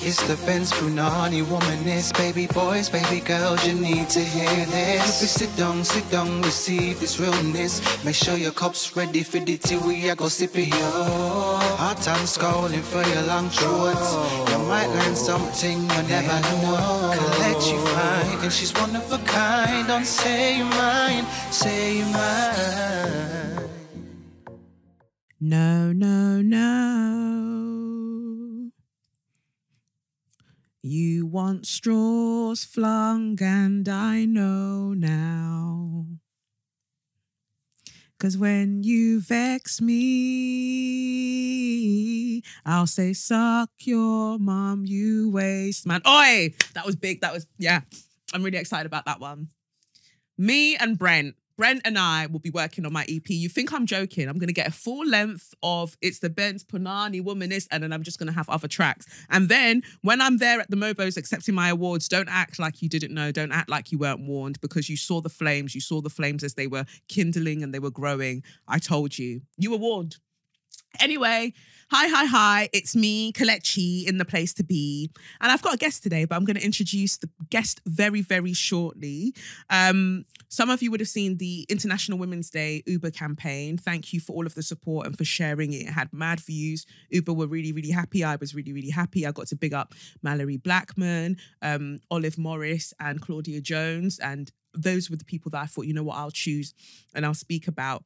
It's the Benz Punani womanist. Baby boys, baby girls, you need to hear this. Sit down, receive this realness. Make sure your cup's ready for the tea. We are go sip it, yo. Hard time scrolling for your long shorts. You might learn something you never know. Collect you fine, and she's one of a kind. Don't say you're mine, say you're mine. No, no, no. You want straws flung, and I know now. 'Cause when you vex me, I'll say, suck your mum, you waste man. Oi! That was big. That was, yeah. I'm really excited about that one. Me and Brent and I will be working on my EP. You think I'm joking? I'm going to get a full length of It's the Benz Punani Womanist, and then I'm just going to have other tracks. And then when I'm there at the Mobos accepting my awards, don't act like you didn't know. Don't act like you weren't warned, because you saw the flames. You saw the flames as they were kindling and they were growing. I told you. You were warned. Anyway, hi. It's me, Kelechi, in the place to be. And I've got a guest today, but I'm going to introduce the guest very, very shortly. Some of you would have seen the International Women's Day Uber campaign. Thank you for all of the support and for sharing it. It had mad views. Uber were really, really happy. I was really, really happy. I got to big up Mallory Blackman, Olive Morris and Claudia Jones. And those were the people that I thought, you know what, I'll choose and I'll speak about.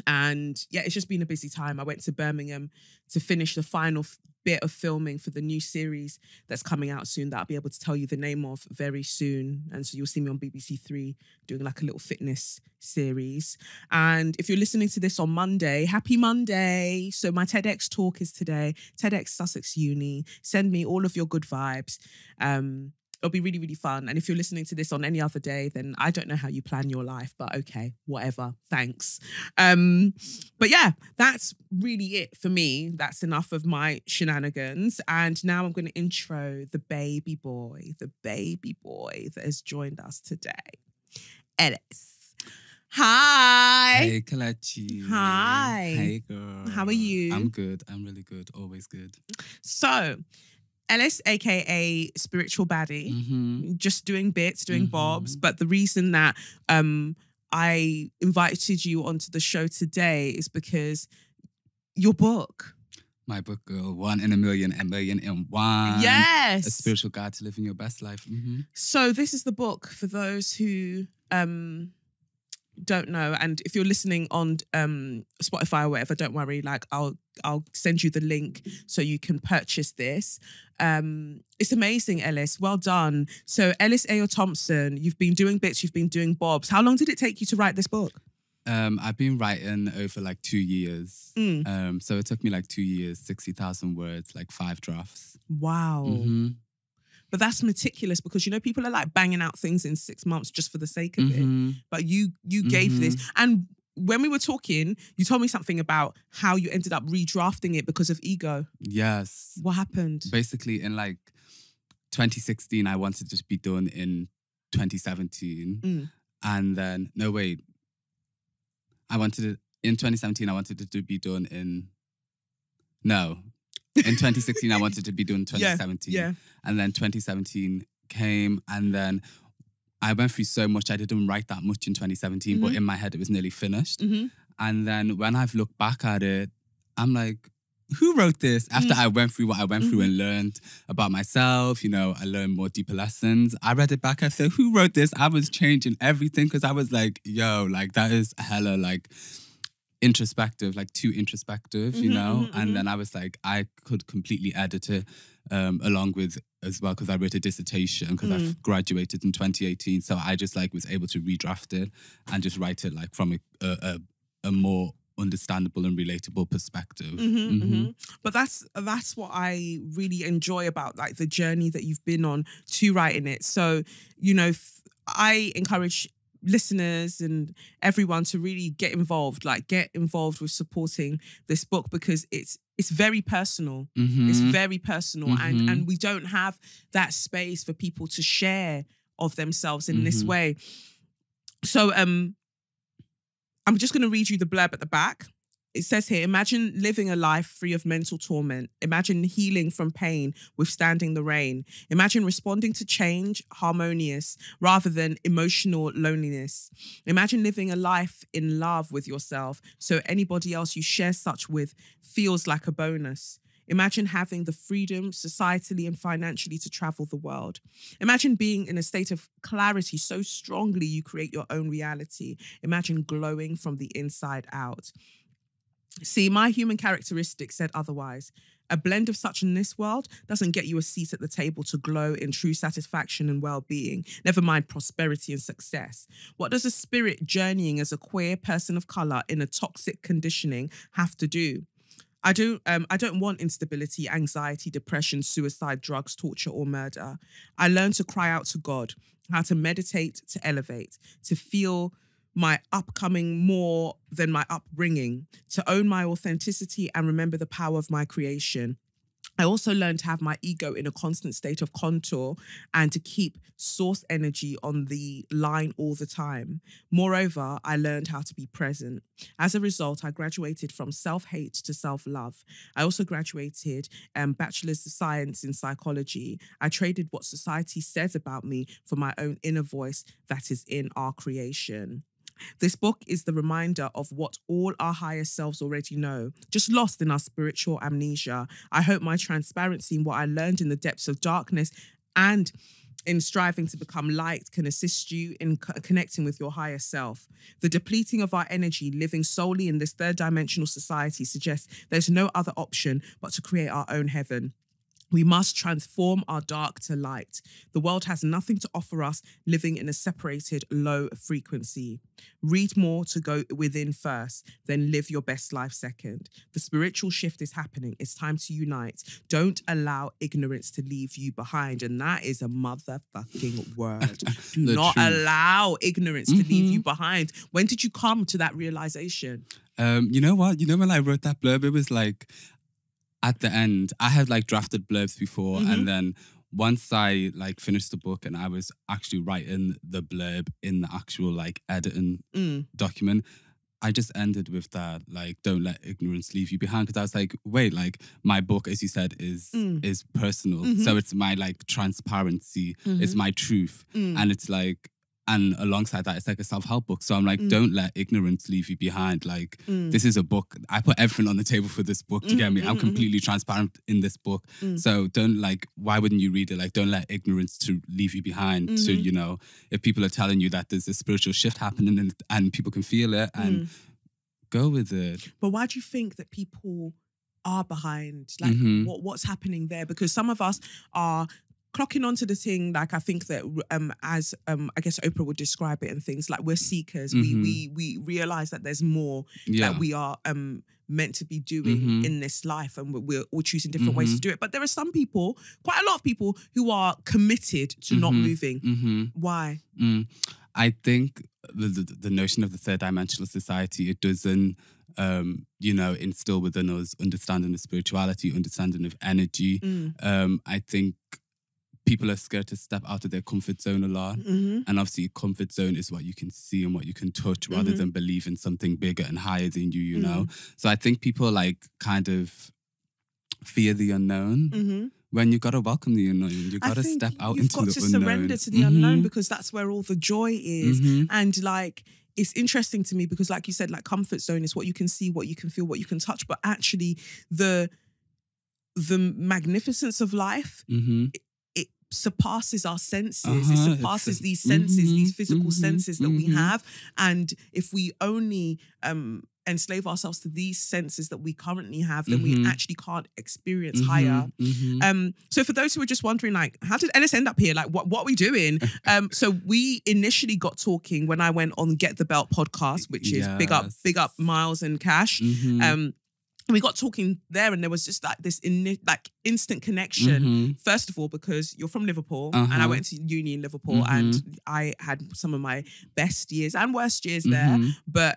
And yeah, it's just been a busy time. I went to Birmingham to finish the final bit of filming for the new series that's coming out soon that I'll be able to tell you the name of very soon. And so you'll see me on BBC Three doing like a little fitness series. And if you're listening to this on Monday, happy Monday. So my TEDx talk is today, TEDx Sussex Uni. Send me all of your good vibes. It'll be really, really fun. And if you're listening to this on any other day, then I don't know how you plan your life, but okay, whatever. Thanks. But yeah, that's really it for me. That's enough of my shenanigans. And now I'm going to intro the baby boy that has joined us today. Ellis. Hi. Hey, Kelechi. Hi. Hey, girl. How are you? I'm good. I'm really good. Always good. So, Ellis, aka Spiritual Baddie, just doing bits, doing bobs. But the reason that I invited you onto the show today is because your book. My book, girl, 1 in a Million, a Million in One. Yes. A spiritual guide to living your best life. So this is the book for those who don't know. And if you're listening on Spotify or whatever, don't worry. Like I'll send you the link so you can purchase this. It's amazing, Ellis. Well done. So Ellis Eyo-Thompson, you've been doing bits, you've been doing bobs. How long did it take you to write this book? I've been writing over like 2 years. So it took me like 2 years, 60,000 words, like 5 drafts. Wow. But that's meticulous because, you know, people are like banging out things in 6 months just for the sake of it. But you gave this. And when we were talking, you told me something about how you ended up redrafting it because of ego. Yes. What happened? Basically, in like 2016, I wanted it to be done in 2017. And then, no, wait. In 2017, I wanted it to be done in 2016, I wanted to be doing 2017. Yeah. And then 2017 came, and then I went through so much. I didn't write that much in 2017, but in my head, it was nearly finished. And then when I've looked back at it, I'm like, who wrote this? After I went through what I went through and learned about myself, you know, I learned more deeper lessons. I read it back. I said, who wrote this? I was changing everything because I was like, yo, like that is hella like introspective, like too introspective, you know? And then I was like, I could completely edit it along with as well, because I wrote a dissertation because I graduated in 2018. So I just like was able to redraft it and just write it like from a more understandable and relatable perspective. But that's what I really enjoy about like the journey that you've been on to writing it. So, you know, I encourage listeners and everyone to really get involved with supporting this book because it's very personal. It's very personal and we don't have that space for people to share of themselves in this way. So I'm just going to read you the blurb at the back. It says here, imagine living a life free of mental torment. Imagine healing from pain, withstanding the rain. Imagine responding to change, harmonious, rather than emotional loneliness. Imagine living a life in love with yourself, so anybody else you share such with feels like a bonus. Imagine having the freedom societally and financially to travel the world. Imagine being in a state of clarity so strongly you create your own reality. Imagine glowing from the inside out. See, my human characteristics said otherwise. A blend of such in this world doesn't get you a seat at the table to glow in true satisfaction and well-being, never mind prosperity and success. What does a spirit journeying as a queer person of colour in a toxic conditioning have to do? I don't want instability, anxiety, depression, suicide, drugs, torture, or murder. I learned to cry out to God, how to meditate, to elevate, to feel my upcoming more than my upbringing, to own my authenticity and remember the power of my creation. I also learned to have my ego in a constant state of contour and to keep source energy on the line all the time. Moreover, I learned how to be present. As a result, I graduated from self-hate to self-love. I also graduated Bachelor's of Science in Psychology. I traded what society says about me for my own inner voice that is in our creation. This book is the reminder of what all our higher selves already know, just lost in our spiritual amnesia. I hope my transparency in what I learned in the depths of darkness and in striving to become light can assist you in connecting with your higher self. The depleting of our energy, living solely in this third dimensional society, suggests there's no other option but to create our own heaven. We must transform our dark to light. The world has nothing to offer us living in a separated low frequency. Read more to go within first, then live your best life second. The spiritual shift is happening. It's time to unite. Don't allow ignorance to leave you behind. And that is a motherfucking word. Do not allow ignorance to leave you behind. When did you come to that realization? You know what? You know when I wrote that blurb, it was like, at the end, I had like drafted blurbs before, and then once I like finished the book and I was actually writing the blurb in the actual like editing document, I just ended with that, like, don't let ignorance leave you behind. Because I was like, wait, like my book, as you said, is personal. So it's my like transparency, it's my truth. And it's like, and alongside that, it's like a self-help book. So I'm like, don't let ignorance leave you behind. Like, this is a book. I put everything on the table for this book. Do you get me? I'm completely transparent in this book. So don't like, why wouldn't you read it? Like, don't let ignorance to leave you behind. So, you know, if people are telling you that there's a spiritual shift happening and people can feel it, and go with it. But why do you think that people are behind? Like, what's happening there? Because some of us are clocking onto the thing, like I think that as I guess Oprah would describe it and things, like we're seekers. We realize that there's more that we are meant to be doing in this life, and we're all choosing different ways to do it. But there are some people, quite a lot of people, who are committed to not moving. Why? I think the notion of the third dimensional society, it doesn't you know, instill within us understanding of spirituality, understanding of energy. I think people are scared to step out of their comfort zone a lot. And obviously comfort zone is what you can see and what you can touch, rather than believe in something bigger and higher than you, you know? So I think people like kind of fear the unknown. When you got to welcome the unknown, you got to step out into the unknown. You've got to surrender to the unknown, because that's where all the joy is. And like, it's interesting to me because like you said, like comfort zone is what you can see, what you can feel, what you can touch. But actually the magnificence of life, it surpasses our senses. It surpasses these senses, these physical senses that we have. And if we only enslave ourselves to these senses that we currently have, then we actually can't experience higher. So for those who are just wondering, like, how did Ellis end up here? Like, what are we doing? So we initially got talking when I went on Get the Belt podcast, which is big up Miles and Cash. We got talking there, and there was just like this instant connection. First of all, because you're from Liverpool, and I went to uni in Liverpool, and I had some of my best years and worst years there. But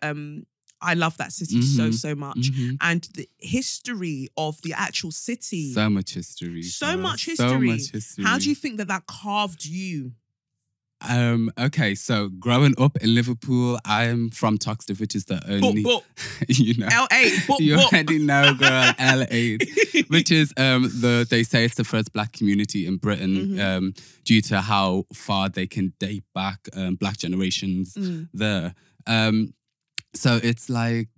I love that city so much, and the history of the actual city. So much history. So much history. How do you think that carved you? Okay, so growing up in Liverpool, I'm from Toxteth, which is the only, you know, L8, you already know, girl, L8, which is they say it's the first black community in Britain, due to how far they can date back black generations there. So it's like,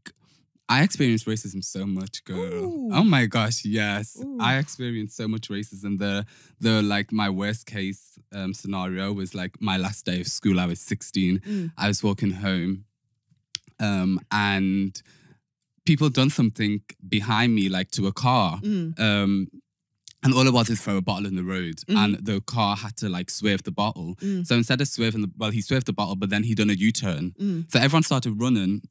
I experienced racism so much, girl. Ooh. Oh my gosh, yes. Ooh. I experienced so much racism. The like my worst case scenario was like my last day of school. I was 16. I was walking home, and people done something behind me, like to a car. And all it was is throw a bottle in the road, and the car had to like swerve the bottle. So instead of swerving, he swerved the bottle, but then he done a U-turn. So everyone started running.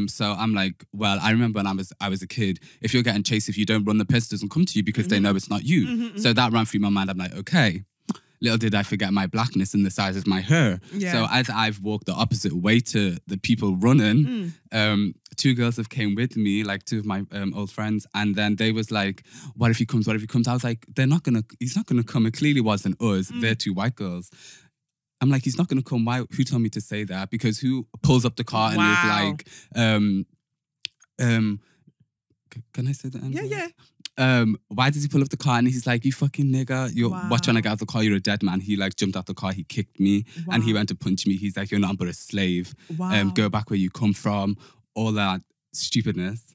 So I'm like, well, I remember when I was a kid, if you're getting chased, if you don't run, the person doesn't come to you because they know it's not you. So that ran through my mind. I'm like, okay. Little did I forget my blackness and the size of my hair. Yeah. So as I've walked the opposite way to the people running, two girls have came with me, like two of my old friends, and then they was like, what if he comes? What if he comes? I was like, he's not gonna come. It clearly wasn't us. They're two white girls. I'm like, he's not going to come. Why? Who told me to say that? Because who pulls up the car and is like, can I say that? Yeah. Why does he pull up the car and he's like, you fucking nigger, you're watching I get out the car, you're a dead man. He like jumped out the car, he kicked me and he went to punch me. He's like, you're not but a slave. Go back where you come from. All that stupidness.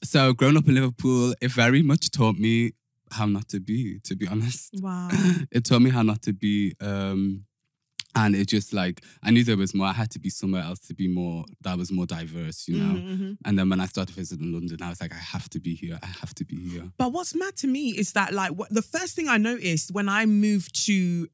So growing up in Liverpool, it very much taught me how not to be honest. Wow. It taught me how not to be. And it just like, I knew there was more. I had to be somewhere else to be more, that was more diverse, you know? And then when I started visiting London, I was like, I have to be here. I have to be here. But what's mad to me is that like, the first thing I noticed when I moved to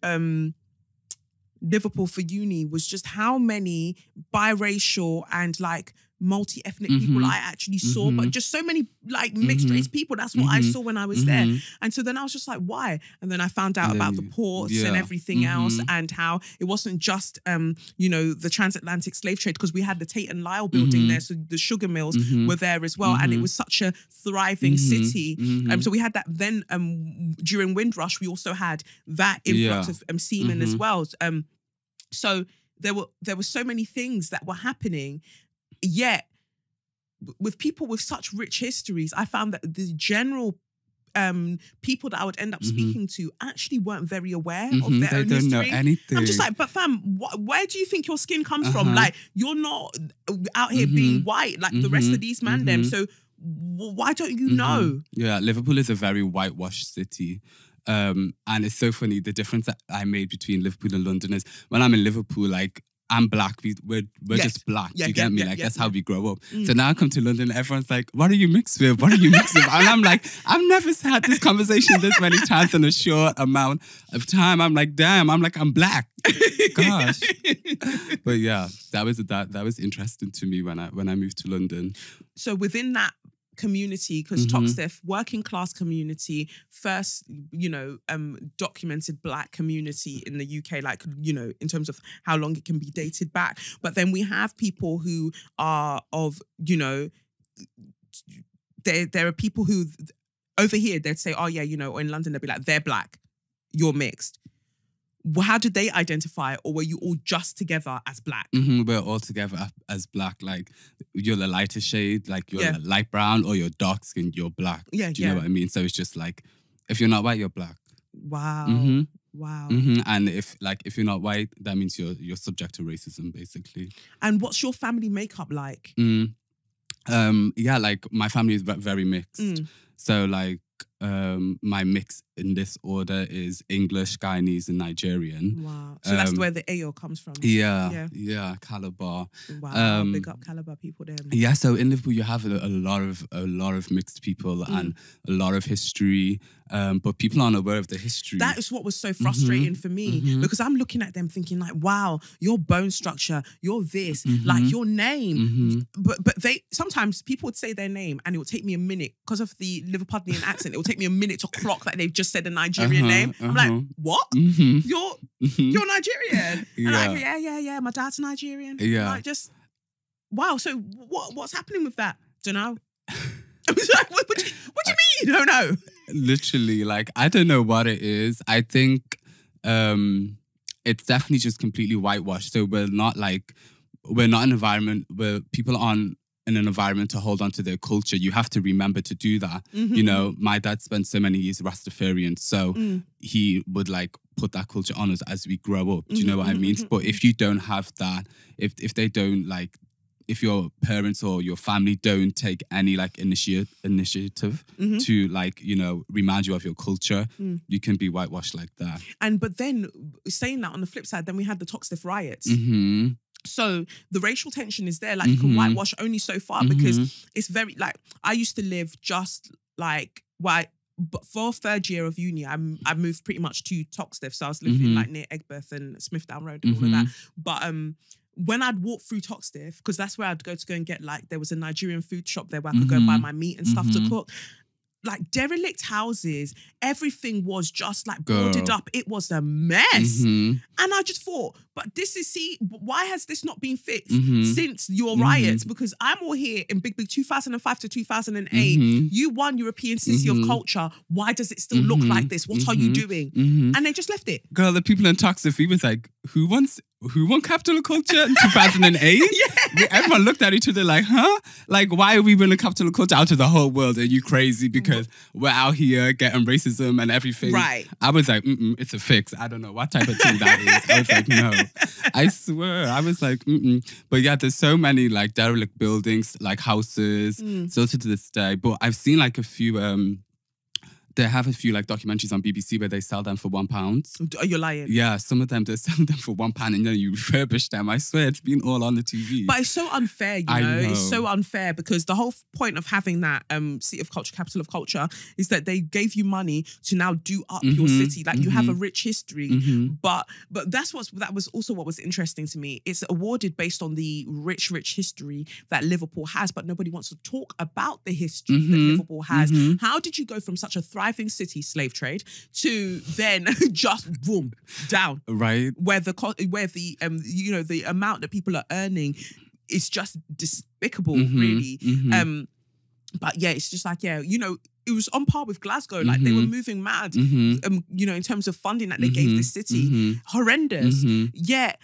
Liverpool for uni was just how many biracial and like multi-ethnic people I actually saw, but just so many like mixed race people. That's what I saw when I was there. And so then I was just like, why? And then I found out about the ports and everything else, and how it wasn't just you know, the transatlantic slave trade, because we had the Tate and Lyle building there, so the sugar mills were there as well, and it was such a thriving city. So we had that. Then during Windrush, we also had that influx of seamen as well. So there were so many things that were happening. Yet, with people with such rich histories, I found that the general people that I would end up speaking to actually weren't very aware of their own history. They don't know anything. I'm just like, but fam, where do you think your skin comes from? Like, you're not out here being white like the rest of these man them. So why don't you know? Yeah, Liverpool is a very whitewashed city. And it's so funny, the difference that I made between Liverpool and London is when I'm in Liverpool, like, I'm black. We're just black. You get me? Like, that's how we grow up. So now I come to London, everyone's like, what are you mixed with? What are you mixed with? And I'm like, I've never had this conversation this many times in a short amount of time. I'm like, damn, I'm black. Gosh. But yeah, that was interesting to me when I moved to London. So within that community, because Toxteth, working class community, first, you know, documented black community in the UK, like, you know, in terms of how long it can be dated back. But then we have people who are of, you know, there are people who over here, they'd say, oh yeah, you know, or in London, they'd be like, they're black, you're mixed. How did they identify, or were you all just together as black? We're all together as black. Like, you're the lighter shade, like you're the light brown, or you're dark skinned, you're black. Yeah, do you know what I mean? So it's just like, if you're not white, you're black. Wow. Wow. And if you're not white, that means you're subject to racism, basically. And what's your family makeup like? Yeah, like my family is very mixed. So like, my mix in this order is English, Guyanese, and Nigerian. Wow. So that's where the Eyo comes from. Yeah, Calabar. Wow, big up Calabar people then. Yeah, so in Liverpool you have a lot of mixed people and a lot of history, but people aren't aware of the history. That is what was so frustrating for me, because I'm looking at them thinking like, wow, your bone structure, your this, like your name. But they sometimes people would say their name and it would take me a minute because of the Liverpudlian accent. It would take me a minute to clock that they've just said a Nigerian name. I'm like, what? You're Nigerian? And I'm like, yeah, my dad's Nigerian. Yeah. Like, just wow. So what's happening with that? Don't know. What do you mean you don't know? Literally, like, I don't know what it is. I think it's definitely just completely whitewashed. So we're not an environment where people aren't in an environment to hold on to their culture. You have to remember to do that. You know, my dad spent so many years Rastafarian, so he would like put that culture on us as we grow up. Do you know what I mean? But if you don't have that, if they don't like, if your parents or your family don't take any like initiative to like, you know, remind you of your culture, you can be whitewashed like that. But then saying that on the flip side, then we had the Toxteth riots. So the racial tension is there. Like you can whitewash only so far because it's very like, I used to live just like but for third year of uni, I moved pretty much to Toxteth. So I was living like near Egbert and Smithdown Road and all of that. But when I'd walk through Toxteth, because that's where I'd go and get like, there was a Nigerian food shop there where I could go and buy my meat and stuff to cook. Like derelict houses, everything was just like boarded up. It was a mess. And I just thought, but why has this not been fixed since your riots? Because I'm all here in big 2005 to 2008. You won European City of Culture. Why does it still look like this? What are you doing? And they just left it. Girl, the people in Toxteth, we was like, who won capital culture in 2008? Everyone looked at each other like, huh? Like, why are we winning capital culture out of the whole world? Are you crazy? Because we're out here getting racism and everything. Right. I was like, it's a fix. I don't know what type of thing that is. I was like, no. I swear. I was like, But yeah, there's so many like derelict buildings, like houses, still to this day. But I've seen like a few... They have a few like documentaries on BBC where they sell them for £1. Are you lying? Yeah, some of them, they sell them for £1 and then you refurbish them. I swear, it's been all on the TV. But it's so unfair, you know? It's so unfair because the whole point of having that City of Culture, Capital of Culture, is that they gave you money to now do up your city. Like you have a rich history. But that was also what was interesting to me. It's awarded based on the rich history that Liverpool has, but nobody wants to talk about the history that Liverpool has. How did you go from such a thriving city, slave trade, to then just boom down, right? Where the you know, the amount that people are earning is just despicable, really. But yeah, it's just like, yeah, you know, it was on par with Glasgow. Like they were moving mad, you know, in terms of funding that they gave the city, horrendous. Yet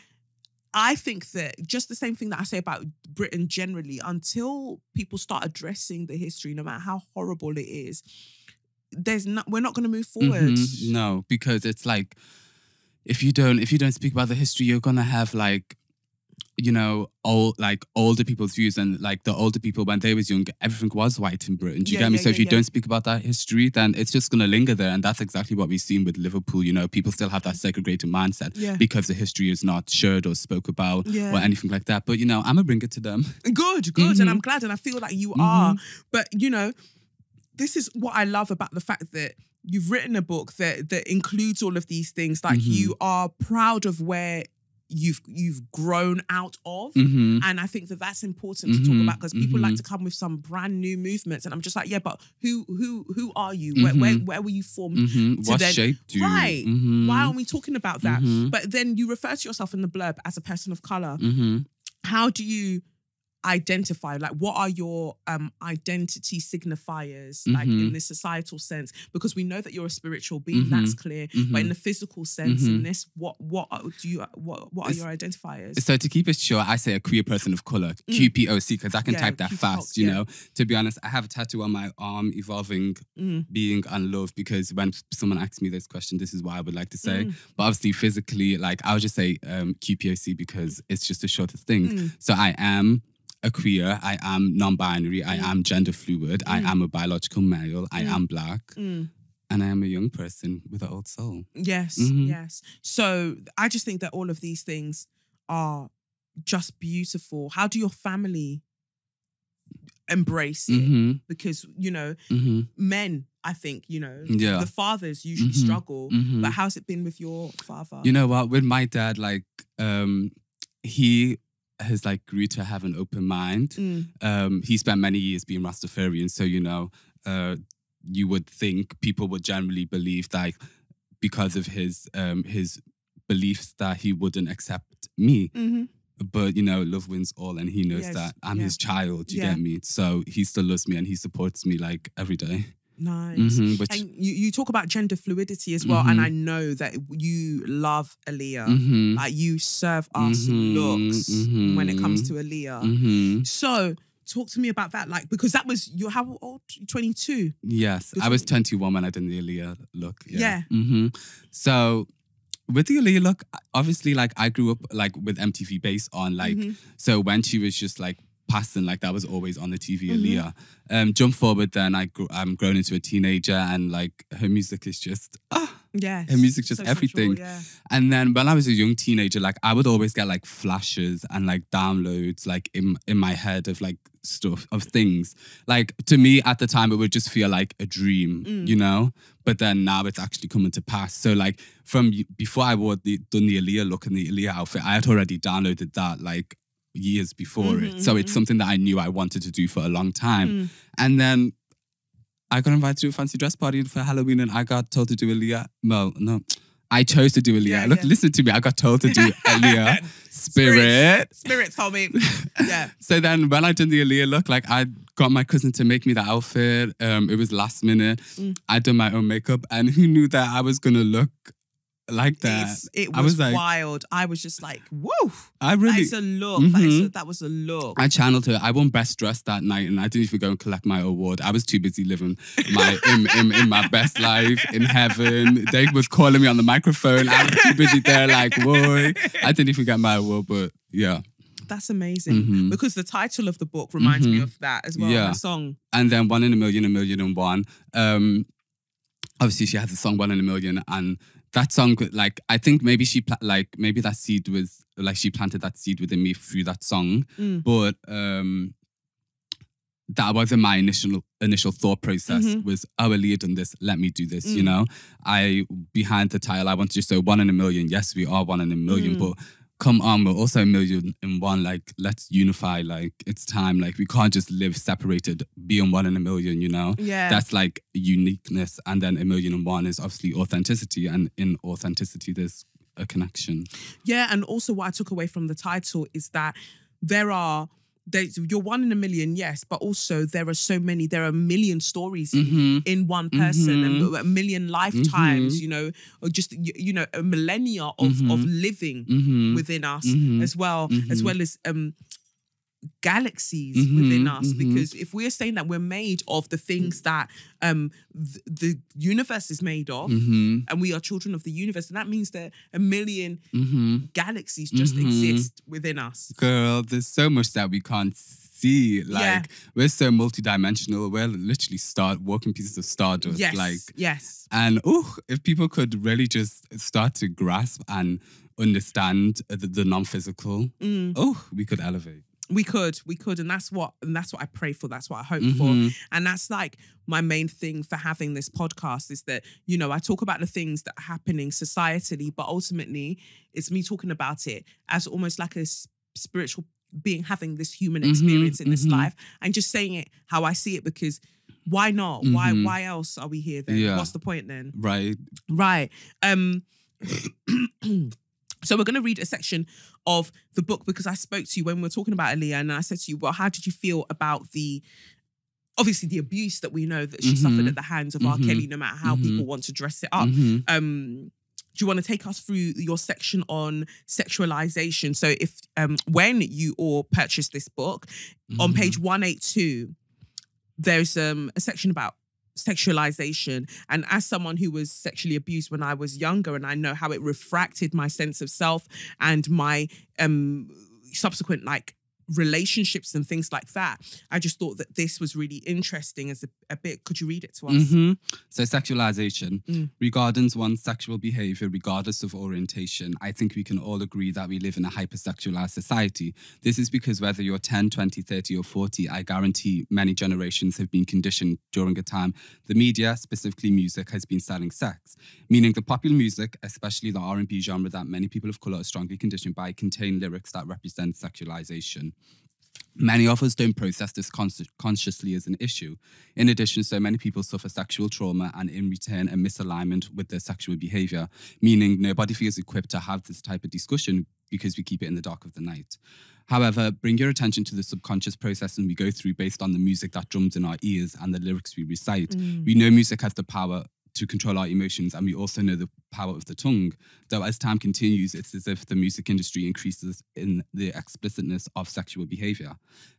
I think that just the same thing that I say about Britain generally, until people start addressing the history, no matter how horrible it is, we're not going to move forward. No, because it's like if you don't speak about the history, you're gonna have like, you know, older people's views, and like the older people when they was young, everything was white in Britain. Do you get me? So if you don't speak about that history, then it's just gonna linger there, and that's exactly what we've seen with Liverpool. You know, people still have that segregated mindset because the history is not shared or spoke about or anything like that. But you know, I'm gonna bring it to them. Good, and I'm glad, and I feel like you are. But you know, this is what I love about the fact that you've written a book that includes all of these things. Like you are proud of where you've grown out of. And I think that that's important to talk about, because people like to come with some brand new movements. And I'm just like, yeah, but who are you? Where were you formed? What shaped you? Right. Why aren't we talking about that? But then you refer to yourself in the blurb as a person of colour. How do you identify, like, what are your identity signifiers, like in this societal sense? Because we know that you're a spiritual being, that's clear, but in the physical sense, in this, what are your identifiers? So to keep it short, I say a queer person of color, QPOC, because I can type that fast. You know, to be honest, I have a tattoo on my arm, evolving being and love, because when someone asks me this question, this is what I would like to say. But obviously physically, like, I would just say QPOC, because it's just the shortest thing. So I am a queer, I am non-binary, I am gender fluid, I am a biological male, I am black, and I am a young person with an old soul. Yes, yes. So I just think that all of these things are just beautiful. How do your family embrace it? Because, you know, men, I think, you know, the fathers usually struggle, but how's it been with your father? You know what, with my dad, like, he has like grew to have an open mind. He spent many years being Rastafarian, so you know, you would think people would generally believe that because of his beliefs that he wouldn't accept me. But you know, love wins all, and he knows that I'm his child. You get me? So he still loves me and he supports me like every day. Nice. Which, And you talk about gender fluidity as well, and I know that you love Aaliyah. Like you serve us looks when it comes to Aaliyah. So talk to me about that, like, because that was how old? 22. Yes, I was 21 when I did the Aaliyah look. Yeah. So with the Aaliyah look, obviously, like I grew up like with MTV Base on, like so when she was just like passing, like that was always on the TV. Aaliyah. Jump forward, then I'm grown into a teenager, and like her music is just yeah, her music just so everything. sensual, yeah. And then when I was a young teenager, like I would always get like flashes and like downloads like in my head of like stuff of things. Like to me at the time, it would just feel like a dream, you know. But then now it's actually coming to pass. So like from before I done the Aaliyah look and the Aaliyah outfit, I had already downloaded that like years before it. So it's something that I knew I wanted to do for a long time. And then I got invited to a fancy dress party for Halloween, and I got told to do Aaliyah. Well, no, I chose to do Aaliyah. Look, listen to me. I got told to do Aaliyah. Spirit told me. Yeah. So then when I did the Aaliyah look, like I got my cousin to make me the outfit. It was last minute. I done my own makeup, and who knew that I was gonna look like that? It was like, wild. I was just like, whoa. That is a look. That was a look. I channeled her. I won best dress that night, and I didn't even go and collect my award. I was too busy living my in my best life in heaven. They was calling me on the microphone. I was too busy there, like, boy. I didn't even get my award, but yeah. That's amazing. Because the title of the book reminds me of that as well. Yeah. The song. And then 1 in a Million, 1,000,001. Obviously, she has the song 1 in a Million, and that song, like, I think maybe maybe that seed was, like, she planted that seed within me through that song. But that wasn't my initial thought process was, oh, Aaliyah done this, let me do this, you know? Behind the title, I wanted to say 1 in a million. Yes, we are 1 in a million, but come on, we're also 1,000,001. Like, let's unify. Like, it's time. Like, we can't just live separated, being 1 in a million, you know? Yeah. That's like uniqueness. And then 1,000,001 is obviously authenticity. And in authenticity, there's a connection. Yeah. And also what I took away from the title is that you're 1 in a million, yes, but also there are a million stories in one person, and a million lifetimes, you know, or just, you know, a millennia of living within us as well as galaxies within us. Because if we're saying that we're made of the things that the universe is made of, and we are children of the universe, and that means that a million galaxies just exist within us. Girl, there's so much that we can't see. Like, we're so multidimensional. We're literally walking pieces of stardust. Yes. And if people could really just start to grasp and understand the non-physical, we could elevate. We could, and that's what I pray for. That's what I hope for, and that's like my main thing for having this podcast is that, you know, I talk about the things that are happening societally, but ultimately it's me talking about it as almost like a spiritual being having this human experience in this life, and just saying it how I see it, because why not? Why else are we here then? Yeah. What's the point then? Right. So we're going to read a section of the book, because I spoke to you when we were talking about Aaliyah, and I said to you, well, how did you feel about obviously the abuse that we know that she suffered at the hands of R. Kelly, no matter how people want to dress it up. Do you want to take us through your section on sexualization? So if when you all purchased this book, on page 182, there's a section about sexualization. And as someone who was sexually abused when I was younger, and I know how it refracted my sense of self and my subsequent like relationships and things like that, I just thought that this was really interesting as a bit. Could you read it to us? So sexualization, regarding one's sexual behavior, regardless of orientation, I think we can all agree that we live in a hypersexualized society. This is because whether you're 10, 20, 30 or 40, I guarantee many generations have been conditioned during a time the media, specifically music, has been selling sex. Meaning the popular music, especially the R&B genre that many people of colour are strongly conditioned by, contain lyrics that represent sexualization. Many of us don't process this consciously as an issue. In addition, so many people suffer sexual trauma and in return a misalignment with their sexual behaviour, meaning nobody feels equipped to have this type of discussion because we keep it in the dark of the night. However, bring your attention to the subconscious processing we go through based on the music that drums in our ears and the lyrics we recite. We know music has the power to control our emotions, and we also know the power of the tongue. Though as time continues, it's as if the music industry increases in the explicitness of sexual behavior.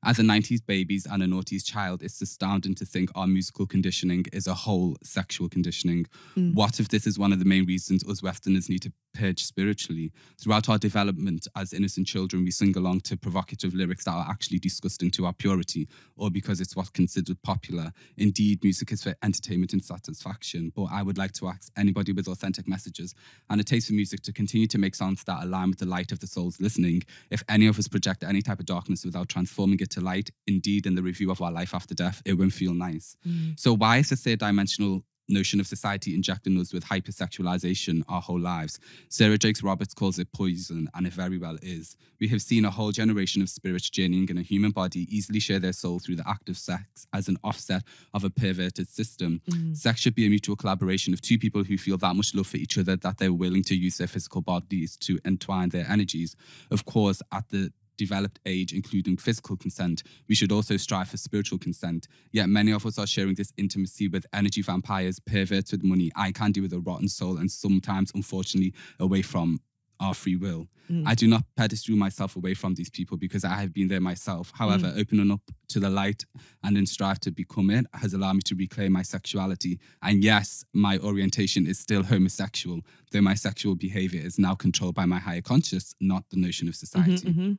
As a 90s babies and a noughties child, it's astounding to think our musical conditioning is a whole sexual conditioning. What if this is one of the main reasons us Westerners need to purge spiritually? Throughout our development as innocent children, we sing along to provocative lyrics that are actually disgusting to our purity, or because it's what's considered popular. Indeed, music is for entertainment and satisfaction, but I would like to ask anybody with authentic messages and a taste for music to continue to make sounds that align with the light of the souls listening. If any of us project any type of darkness without transforming it to light, indeed, in the review of our life after death, it won't feel nice. So why is the third dimensional notion of society injecting us with hypersexualization our whole lives? Sarah Jakes Roberts calls it poison, and it very well is. We have seen a whole generation of spirits journeying in a human body easily share their soul through the act of sex as an offset of a perverted system. Sex should be a mutual collaboration of two people who feel that much love for each other that they're willing to use their physical bodies to entwine their energies. Of course, at the developed age, including physical consent, we should also strive for spiritual consent. Yet many of us are sharing this intimacy with energy vampires, perverts with money, eye candy with a rotten soul, and sometimes, unfortunately, away from our free will. I do not pedestal myself away from these people because I have been there myself. However, opening up to the light and then strive to become it has allowed me to reclaim my sexuality. And yes, my orientation is still homosexual, though my sexual behavior is now controlled by my higher conscious, not the notion of society.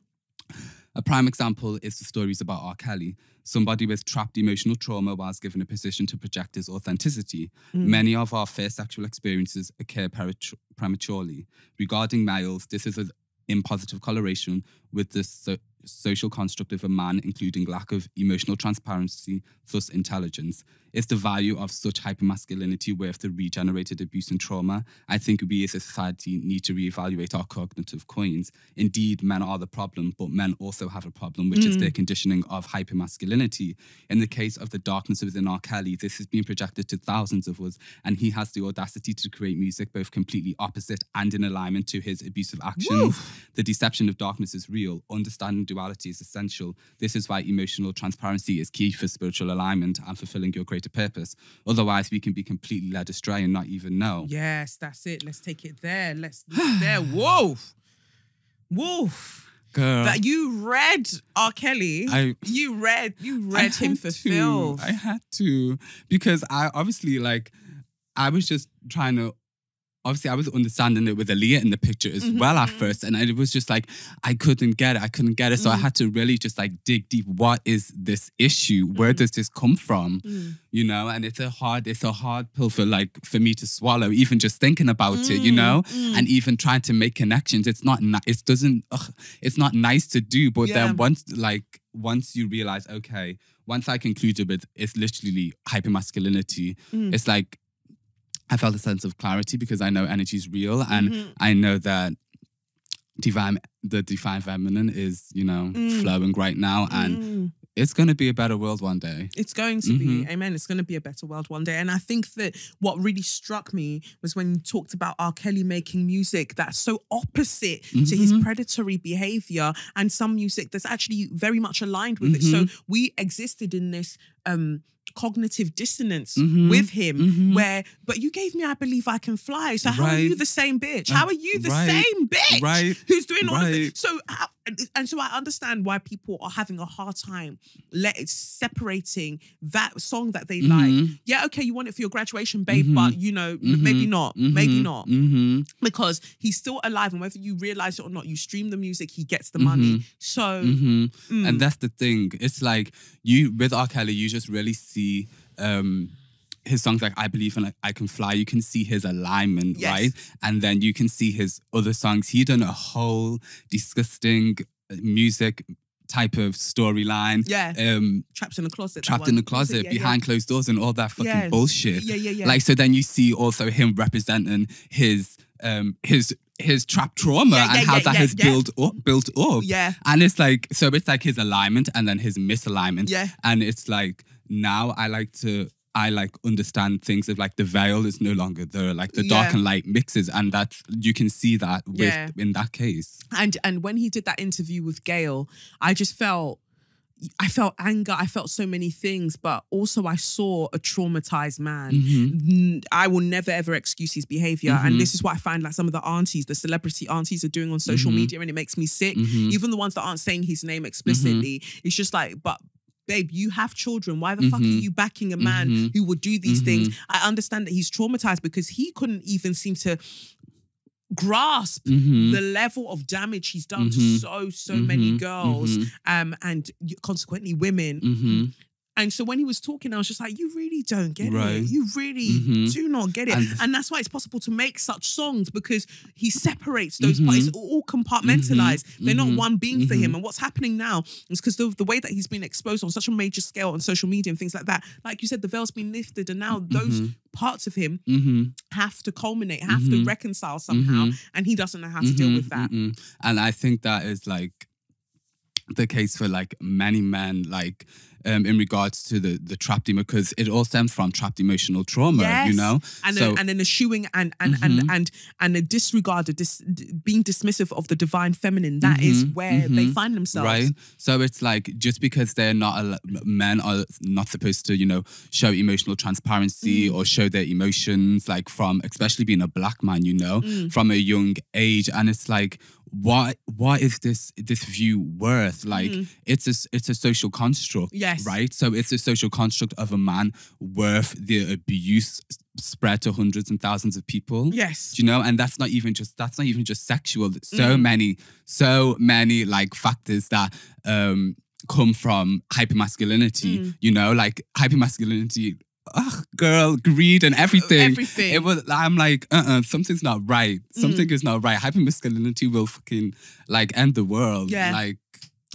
A prime example is the stories about R. Kelly, somebody with trapped emotional trauma whilst given a position to project his authenticity. Many of our first sexual experiences occur prematurely. Regarding males, this is an impositive correlation with the social construct of a man, including lack of emotional transparency, thus intelligence. Is the value of such hypermasculinity worth the regenerated abuse and trauma? I think we as a society need to reevaluate our cognitive coins. Indeed, men are the problem, but men also have a problem, which is their conditioning of hypermasculinity. In the case of the darkness within R. Kelly, this has been projected to thousands of us, and he has the audacity to create music both completely opposite and in alignment to his abusive actions. The deception of darkness is real. Understanding duality is essential. This is why emotional transparency is key for spiritual alignment and fulfilling your greater purpose. Otherwise, we can be completely led astray and not even know. Yes, that's it. Let's take it there. Let's there. Woof. Girl, that you read R. Kelly. You read him fulfill. I had to, because I obviously I was just trying to. Obviously, I was understanding it with Aaliyah in the picture as well at first. And it was just like, I couldn't get it. So I had to really just dig deep. What is this issue? Where does this come from? You know, and it's a hard pill for me to swallow, even just thinking about it, you know, and even trying to make connections. It's not nice to do. But then once you realize, okay, once I concluded with it's literally hypermasculinity, it's like, I felt a sense of clarity because I know energy is real, and I know that the divine feminine is, flowing right now, and it's going to be a better world one day. It's going to be, amen. It's going to be a better world one day. And I think that what really struck me was when you talked about R. Kelly making music that's so opposite to his predatory behavior, and some music that's actually very much aligned with it. So we existed in this cognitive dissonance with him but you gave me I Believe I Can Fly. So how are you the same bitch? How are you the same bitch who's doing all of it? So so I understand why people are having a hard time separating that song that they like. Yeah, okay, you want it for your graduation, babe, but maybe not. Because he's still alive, and whether you realize it or not, you stream the music, he gets the money. So and that's the thing. It's like with R. Kelly, you just really see his songs like I Believe and I Can Fly. You can see his alignment, right? And then you can see his other songs. He done a whole disgusting music type of storyline. Trapped in the closet. Behind closed doors and all that fucking bullshit. So then you see also him representing his trap trauma and how that has built up. And it's like, so it's like his alignment and then his misalignment. And it's like, now I like to I like understand things of like the veil is no longer there, like the dark and light mixes, and that you can see that with in that case. And when he did that interview with Gail, I felt anger. I felt so many things, but also I saw a traumatized man. I will never ever excuse his behavior. And this is what I find like some of the aunties, the celebrity aunties are doing on social media, and it makes me sick. Even the ones that aren't saying his name explicitly. It's just like, but babe, you have children. Why the fuck are you backing a man who would do these things? I understand that he's traumatized because he couldn't even seem to grasp the level of damage he's done to so many girls and consequently women. And so when he was talking, I was just like, you really don't get it. You really do not get it. And that's why it's possible to make such songs, because he separates those parts. It's all compartmentalized. They're not one being for him. And what's happening now is because the way that he's been exposed on such a major scale on social media and things like that, like you said, the veil's been lifted, and now those parts of him have to culminate, have to reconcile somehow. And he doesn't know how to deal with that. And I think that is like the case for like many men, like in regards to the trapped emo, because it all stems from trapped emotional trauma, you know? And then the shooing and the disregard of being dismissive of the divine feminine, that is where they find themselves. Right. So it's like, just because they're not, men are not supposed to, you know, show emotional transparency or show their emotions, like from, especially being a black man, you know, from a young age. And it's like, what is this view worth? Like it's a social construct, right? So it's a social construct of a man worth the abuse spread to hundreds and thousands of people. Yes, do you know? And that's not even just sexual. So many like factors that come from hyper-masculinity. You know, like hyper-masculinity. Oh, girl, greed and everything. It was. I'm like, something's not right. Something is not right. Hyper-masculinity will fucking like end the world. Yeah. Like,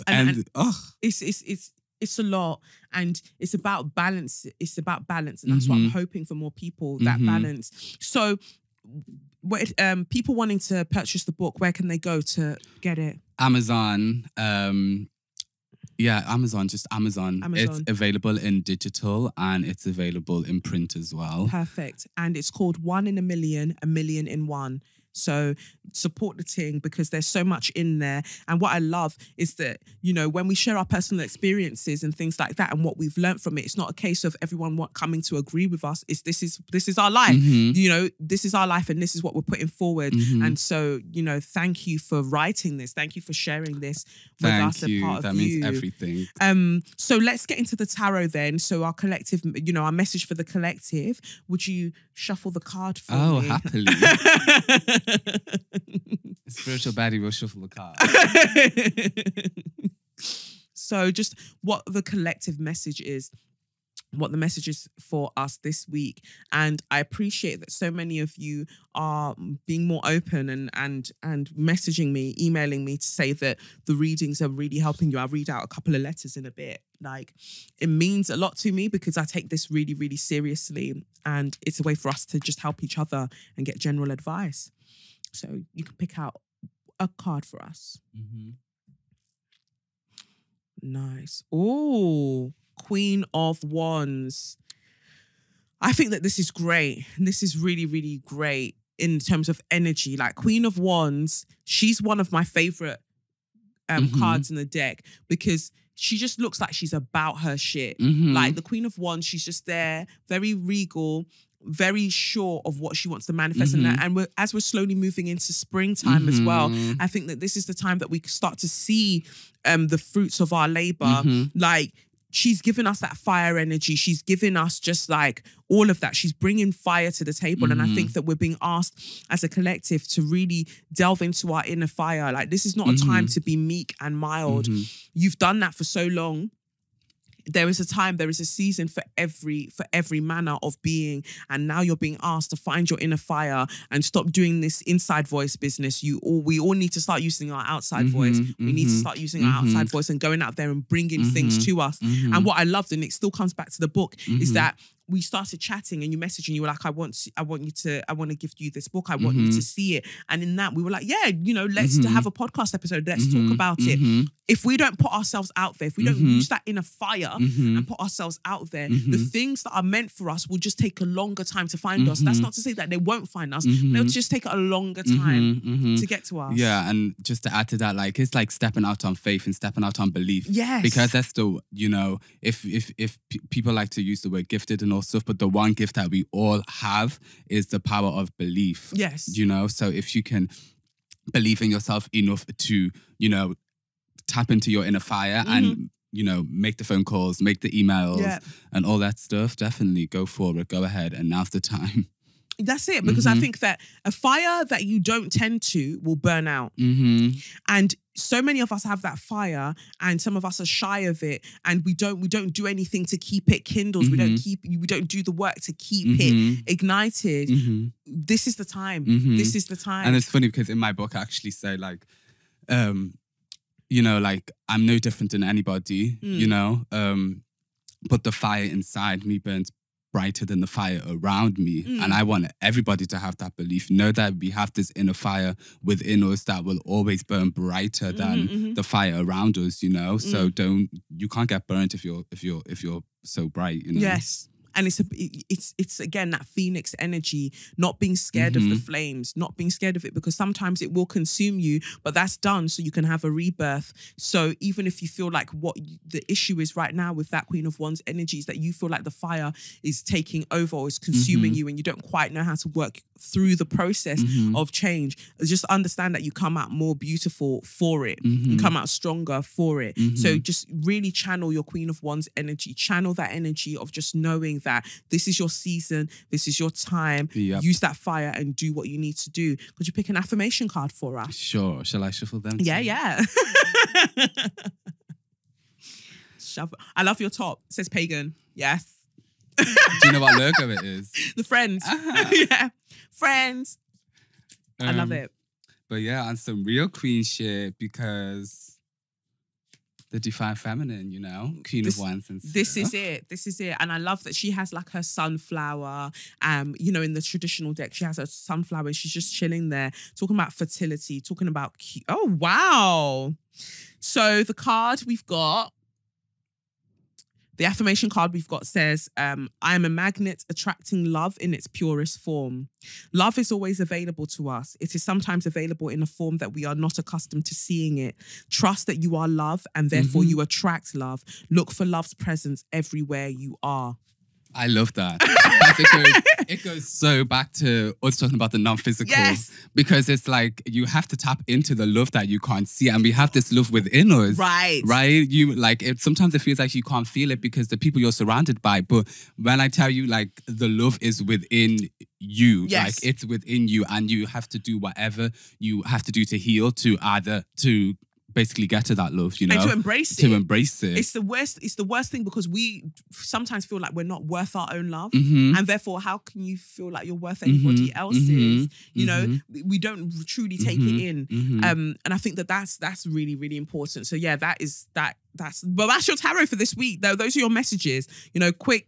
it's a lot, and it's about balance. It's about balance, and that's what I'm hoping for more people. That balance. So, people wanting to purchase the book, where can they go to get it? Amazon. Yeah, Amazon, just Amazon. It's available in digital and it's available in print as well. Perfect. And it's called 1 in a Million, a Million in One. So support the thing, because there's so much in there. And what I love is that, you know, when we share our personal experiences and things like that and what we've learned from it, it's not a case of everyone coming to agree with us. It's this is our life. You know, this is our life and this is what we're putting forward. And so, you know, thank you for writing this. Thank you for sharing this with us. Thank you. Part of that means everything. So let's get into the tarot then. So our collective, you know, our message for the collective. Would you shuffle the card for me? Oh, happily. Spiritual baddie will shuffle the card. So just what the collective message is, what the message is for us this week. And I appreciate that so many of you are being more open and messaging me, emailing me to say that the readings are really helping you. I'll read out a couple of letters in a bit. Like, it means a lot to me because I take this really, really seriously, and it's a way for us to just help each other and get general advice. So you can pick out a card for us. Nice. Oh, Queen of Wands. I think that this is great. This is really, really great in terms of energy. Like, Queen of Wands, she's one of my favorite cards in the deck because she just looks like she's about her shit. Like, the Queen of Wands, she's just there, very regal, very sure of what she wants to manifest. And as we're slowly moving into springtime as well, I think that this is the time that we start to see the fruits of our labor. Like, she's given us that fire energy. She's given us just like all of that. She's bringing fire to the table. And I think that we're being asked as a collective to really delve into our inner fire. Like, this is not a time to be meek and mild. You've done that for so long. There is a time, there is a season for every manner of being. And now you're being asked to find your inner fire and stop doing this inside voice business. We all need to start using our outside voice. We need to start using our outside voice and going out there and bringing things to us. And what I loved, and it still comes back to the book, is that we started chatting and you messaged and you were like, I want to gift you this book. I want you to see it. And in that we were like, yeah, you know, let's to have a podcast episode. Let's talk about it. If we don't put ourselves out there, if we don't use that inner fire and put ourselves out there, the things that are meant for us will just take a longer time to find us. That's not to say that they won't find us. They'll just take a longer time to get to us. Yeah, and just to add to that, like it's like stepping out on faith and stepping out on belief. Yes. Because that's the, you know, if people like to use the word gifted and all stuff, but the one gift that we all have is the power of belief. Yes. You know, so if you can believe in yourself enough to, you know, tap into your inner fire and, you know, make the phone calls, make the emails and all that stuff, definitely go for it. Go ahead. And now's the time. That's it. Because I think that a fire that you don't tend to will burn out. And so many of us have that fire and some of us are shy of it and we don't do anything to keep it kindled. We don't do the work to keep it ignited. This is the time. This is the time. And it's funny because in my book I actually say like, you know, like I'm no different than anybody, you know, but the fire inside me burns brighter than the fire around me. And I want everybody to have that belief. Know that we have this inner fire within us that will always burn brighter than the fire around us, you know? So you can't get burnt if you're so bright, you know? Yes. And it's again that phoenix energy, not being scared of the flames, not being scared of it, because sometimes it will consume you, but that's done so you can have a rebirth. So even if you feel like what the issue is right now with that Queen of Wands energy is that you feel like the fire is taking over or is consuming you and you don't quite know how to work through the process of change, just understand that you come out more beautiful for it. You come out stronger for it. So just really channel your Queen of Wands energy, channel that energy of just knowing that this is your season, this is your time. Use that fire and do what you need to do. Could you pick an affirmation card for us? Sure. Shall I shuffle them? Yeah. I love your top. It says pagan. Yes. Do you know what logo it is? The Friends. Yeah. Friends. I love it. But yeah, and some real queen shit because the divine feminine, you know, Queen of Wands and stuff. This is it. And I love that she has like her sunflower. You know, in the traditional deck, she has her sunflower and she's just chilling there, talking about fertility, talking about oh wow. So the card we've got, the affirmation card we've got says, I am a magnet attracting love in its purest form. Love is always available to us. It is sometimes available in a form that we are not accustomed to seeing it. Trust that you are love and therefore you attract love. Look for love's presence everywhere you are. I love that. It goes so back to us talking about the non-physical. Yes. Because it's like you have to tap into the love that you can't see. And we have this love within us. Right. Right? You like it. Sometimes it feels like you can't feel it because the people you're surrounded by. But when I tell you like the love is within you, like it's within you and you have to do whatever you have to do to heal, to basically get to that love, you know, and to embrace it. It's the worst thing because we sometimes feel like we're not worth our own love, and therefore, how can you feel like you're worth anybody else's? You know, we don't truly take it in, and I think that's really, really important. So yeah, that's your tarot for this week. Though those are your messages. You know, quick,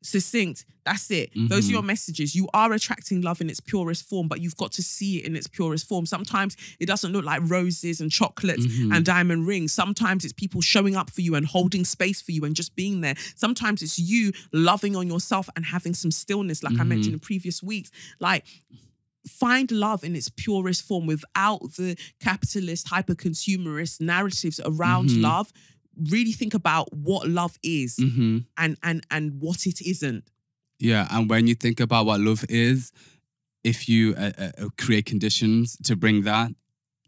succinct. That's it. Those are your messages. You are attracting love in its purest form, but you've got to see it in its purest form. Sometimes it doesn't look like roses and chocolates and diamond rings. Sometimes it's people showing up for you and holding space for you and just being there. Sometimes it's you loving on yourself and having some stillness, like I mentioned in previous weeks. Like, find love in its purest form without the capitalist, hyper-consumerist narratives around love. Really think about what love is and what it isn't. Yeah, and when you think about what love is, if you create conditions to bring that,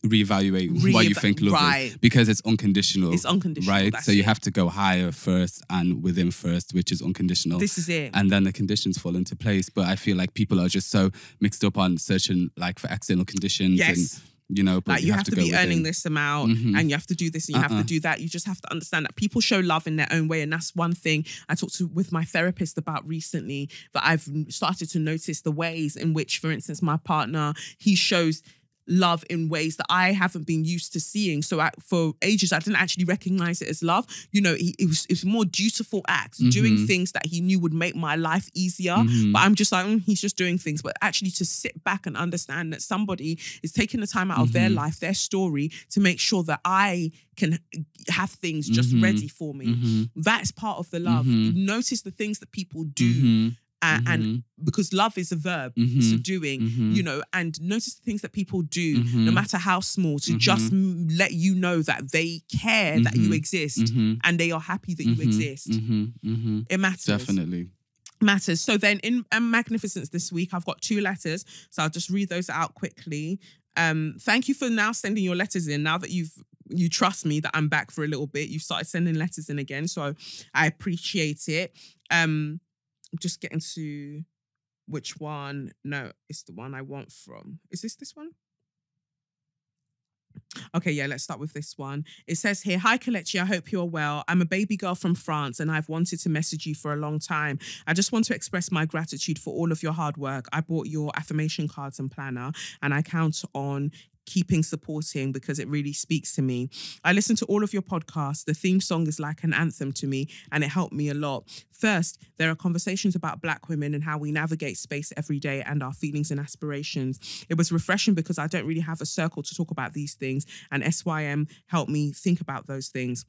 reevaluate what you think love is. Because it's unconditional. It's unconditional. Right? So you have to go higher first and within first, which is unconditional. This is it. And then the conditions fall into place. But I feel like people are just so mixed up on searching like for external conditions. Yes. And, you know, but like you have to be earning within. this amount and you have to do this and you have to do that. You just have to understand that people show love in their own way. And that's one thing I talked with my therapist about recently, that I've started to notice the ways in which, for instance, my partner, he shows love in ways that I haven't been used to seeing. So for ages, I didn't actually recognize it as love. You know, it was more dutiful acts, doing things that he knew would make my life easier. But I'm just like, he's just doing things. But actually to sit back and understand that somebody is taking the time out of their life, their story, to make sure that I can have things just ready for me. That's part of the love. You notice the things that people do. And because love is a verb, it's a doing, you know, and notice the things that people do, no matter how small, to just let you know that they care that you exist and they are happy that you exist. It matters. Definitely. Matters. So then in Magnificence this week, I've got 2 letters. So I'll just read those out quickly. Thank you for now sending your letters in. Now that you trust me that I'm back for a little bit, you've started sending letters in again. So I appreciate it. Just getting to which one. No, it's the one I want from. Is this one? Okay, yeah, let's start with this one. It says here, "Hi, Kelechi, I hope you're well. I'm a baby girl from France and I've wanted to message you for a long time. I just want to express my gratitude for all of your hard work. I bought your affirmation cards and planner and I count on keeping supporting because it really speaks to me. I listen to all of your podcasts. The theme song is like an anthem to me and it helped me a lot. First, there are conversations about Black women and how we navigate space every day and our feelings and aspirations. It was refreshing because I don't really have a circle to talk about these things, and SYM helped me think about those things.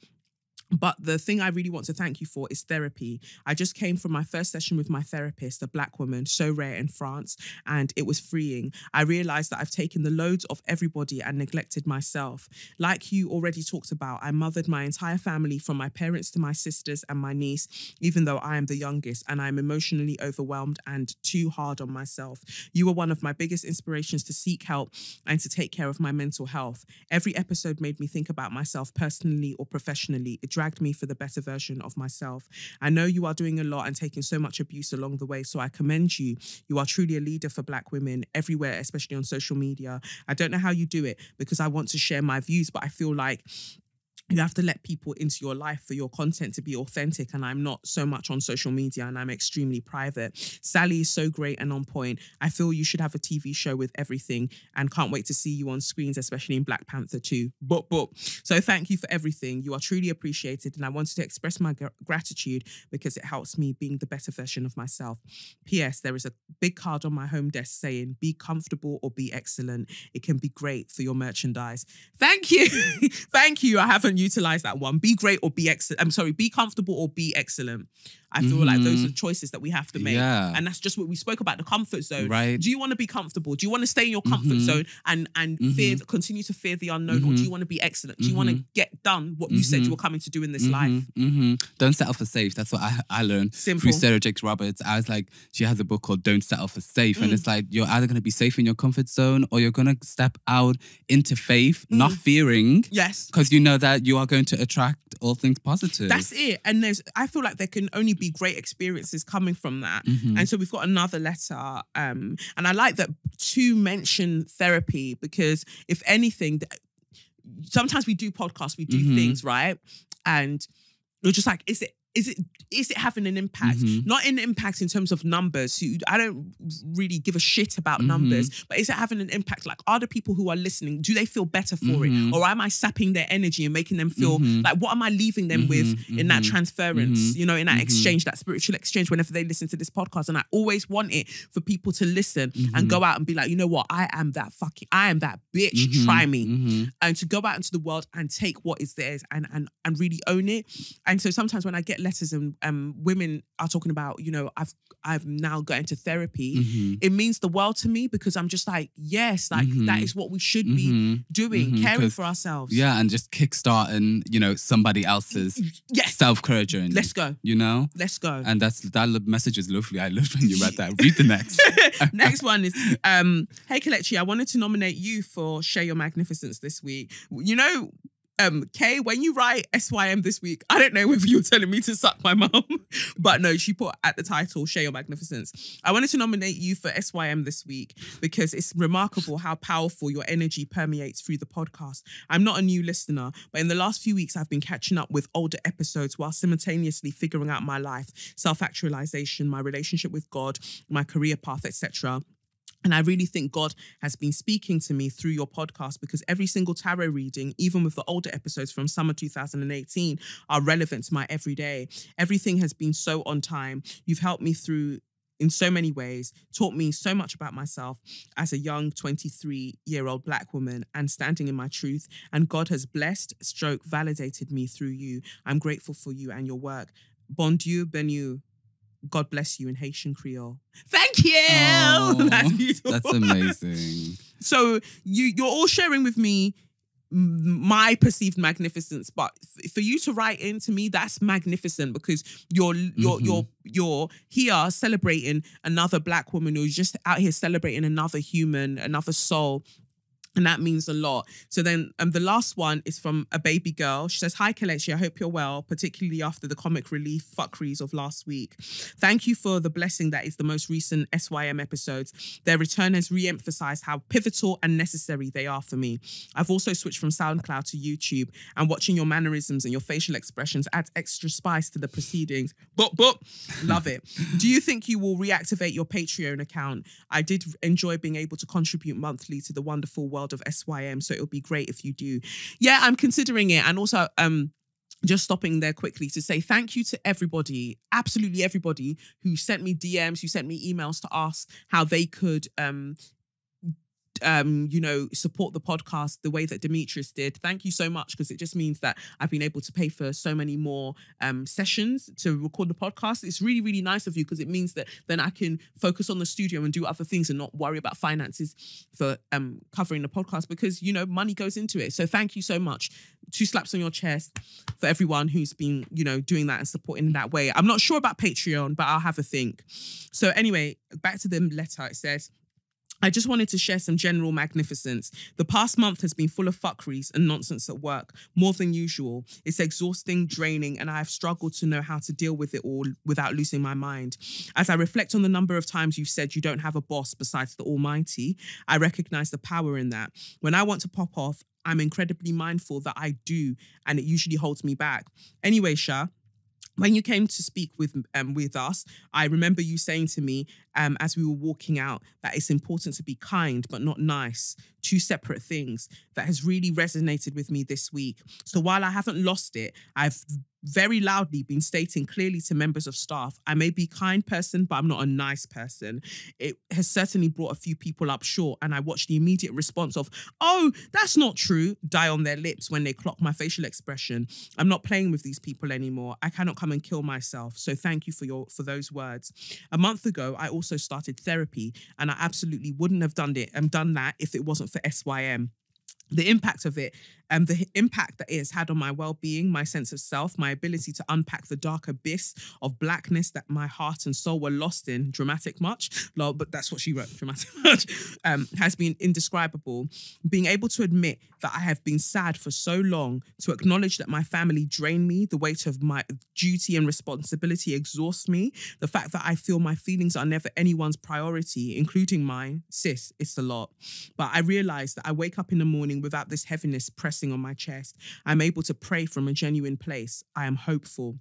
But the thing I really want to thank you for is therapy. I just came from my first session with my therapist, a Black woman, so rare in France, and it was freeing. I realized that I've taken the loads of everybody and neglected myself. Like you already talked about, I mothered my entire family from my parents to my sisters and my niece, even though I am the youngest, and I'm emotionally overwhelmed and too hard on myself. You were one of my biggest inspirations to seek help and to take care of my mental health. Every episode made me think about myself personally or professionally. It dragged me for the better version of myself. I know you are doing a lot and taking so much abuse along the way, so I commend you. You are truly a leader for Black women everywhere, especially on social media. I don't know how you do it because I want to share my views, but I feel like you have to let people into your life for your content to be authentic, and I'm not so much on social media and I'm extremely private. Sally is so great and on point. I feel you should have a TV show with everything and can't wait to see you on screens, especially in Black Panther 2. So thank you for everything. You are truly appreciated and I wanted to express my gratitude because it helps me being the better version of myself. P.S. There is a big card on my home desk saying, be comfortable or be excellent. It can be great for your merchandise. Thank you. Thank you. I haven't utilized that one. Be great or be excellent. I'm sorry, be comfortable or be excellent. I feel like those are choices that we have to make. Yeah. And that's just what we spoke about, the comfort zone. Right. Do you want to be comfortable? Do you want to stay in your comfort zone and continue to fear the unknown? Or do you want to be excellent? Do you want to get done what you said you were coming to do in this life? Don't settle for safe. That's what I learned through Sarah Jakes Roberts. I was like, she has a book called Don't Settle for Safe. And it's like, you're either going to be safe in your comfort zone or you're going to step out into faith, not fearing. Yes. Because you know that you are going to attract all things positive. That's it. And I feel like there can only be great experiences coming from that. And so we've got another letter. And I like that to mention therapy because if anything, sometimes we do podcasts, we do things, right? And you're just like, is it having an impact? Not an impact in terms of numbers. I don't really give a shit about numbers, but is it having an impact? Like, are the people who are listening, do they feel better for it? Or am I sapping their energy and making them feel like, what am I leaving them with in that transference, you know, in that exchange, that spiritual exchange whenever they listen to this podcast? And I always want it for people to listen and go out and be like, you know what? I am that bitch, try me. And to go out into the world and take what is theirs and really own it. And so sometimes when I get letters and women are talking about, you know, I've now got into therapy, it means the world to me because I'm just like, yes, like that is what we should be doing, caring for ourselves. Yeah, and just kickstarting, you know, somebody else's self-care journey. Let's go. You know? Let's go. And that message is lovely. I loved when you read that. Read the next. Next one is, hey Kelechi, I wanted to nominate you for Share Your Magnificence this week. You know, Kay, when you write SYM this week, I don't know whether you're telling me to suck my mum, but no, she put at the title, Share Your Magnificence. I wanted to nominate you for SYM this week because it's remarkable how powerful your energy permeates through the podcast. I'm not a new listener, but in the last few weeks, I've been catching up with older episodes while simultaneously figuring out my life, self-actualization, my relationship with God, my career path, etc. And I really think God has been speaking to me through your podcast, because every single tarot reading, even with the older episodes from summer 2018, are relevant to my everyday. Everything has been so on time. You've helped me through in so many ways, taught me so much about myself as a young 23-year-old Black woman and standing in my truth. And God has blessed, validated me through you. I'm grateful for you and your work. Bon Dieu, Benue. God bless you in Haitian Creole. Thank you. Oh, That's beautiful. That's amazing. So you're all sharing with me my perceived magnificence, but for you to write into me, that's magnificent, because you're here celebrating another Black woman who's just out here celebrating another human, another soul. And that means a lot. So then the last one is from a baby girl. She says, "Hi, Kelechi, I hope you're well, particularly after the comic relief fuckeries of last week. Thank you for the blessing that is the most recent SYM episodes. Their return has re-emphasized how pivotal and necessary they are for me. I've also switched from SoundCloud to YouTube, and watching your mannerisms and your facial expressions adds extra spice to the proceedings. Love it. Do you think you will reactivate your Patreon account? I did enjoy being able to contribute monthly to the wonderful world of SYM, so it would be great if you do." Yeah, I'm considering it. And also just stopping there quickly to say thank you to everybody, absolutely everybody, who sent me DMs, who sent me emails to ask how they could support the podcast the way that Demetrius did. Thank you so much, because it just means that I've been able to pay for so many more sessions to record the podcast. It's really, really nice of you, because it means that then I can focus on the studio and do other things and not worry about finances for covering the podcast, because, money goes into it. So thank you so much. 2 slaps on your chest for everyone who's been, doing that and supporting in that way. I'm not sure about Patreon, but I'll have a think. So anyway, back to the letter. It says, "I just wanted to share some general magnificence. The past month has been full of fuckeries and nonsense at work, more than usual. It's exhausting, draining, and I have struggled to know how to deal with it all without losing my mind. As I reflect on the number of times you've said you don't have a boss besides the Almighty, I recognize the power in that. When I want to pop off, I'm incredibly mindful that I do, and it usually holds me back. Anyway, Sha, when you came to speak with us, I remember you saying to me as we were walking out that it's important to be kind but not nice. 2 separate things that has really resonated with me this week. So while I haven't lost it, I've very loudly been stating clearly to members of staff, I may be a kind person, but I'm not a nice person. It has certainly brought a few people up short, and I watched the immediate response of, "Oh, that's not true," die on their lips when they clock my facial expression. I'm not playing with these people anymore. I cannot come and kill myself. So thank you for those words. A month ago, I also started therapy, and I absolutely wouldn't have done that if it wasn't for SYM. The impact of it, the impact that it has had on my well-being, my sense of self, my ability to unpack the dark abyss of blackness that my heart and soul were lost in, dramatic much, lol, but that's what she wrote, dramatic much, has been indescribable. Being able to admit that I have been sad for so long, to acknowledge that my family drained me, the weight of my duty and responsibility exhausts me, the fact that I feel my feelings are never anyone's priority, including mine, sis, it's a lot. But I realize that I wake up in the morning without this heaviness pressing on my chest. I'm able to pray from a genuine place. I am hopeful.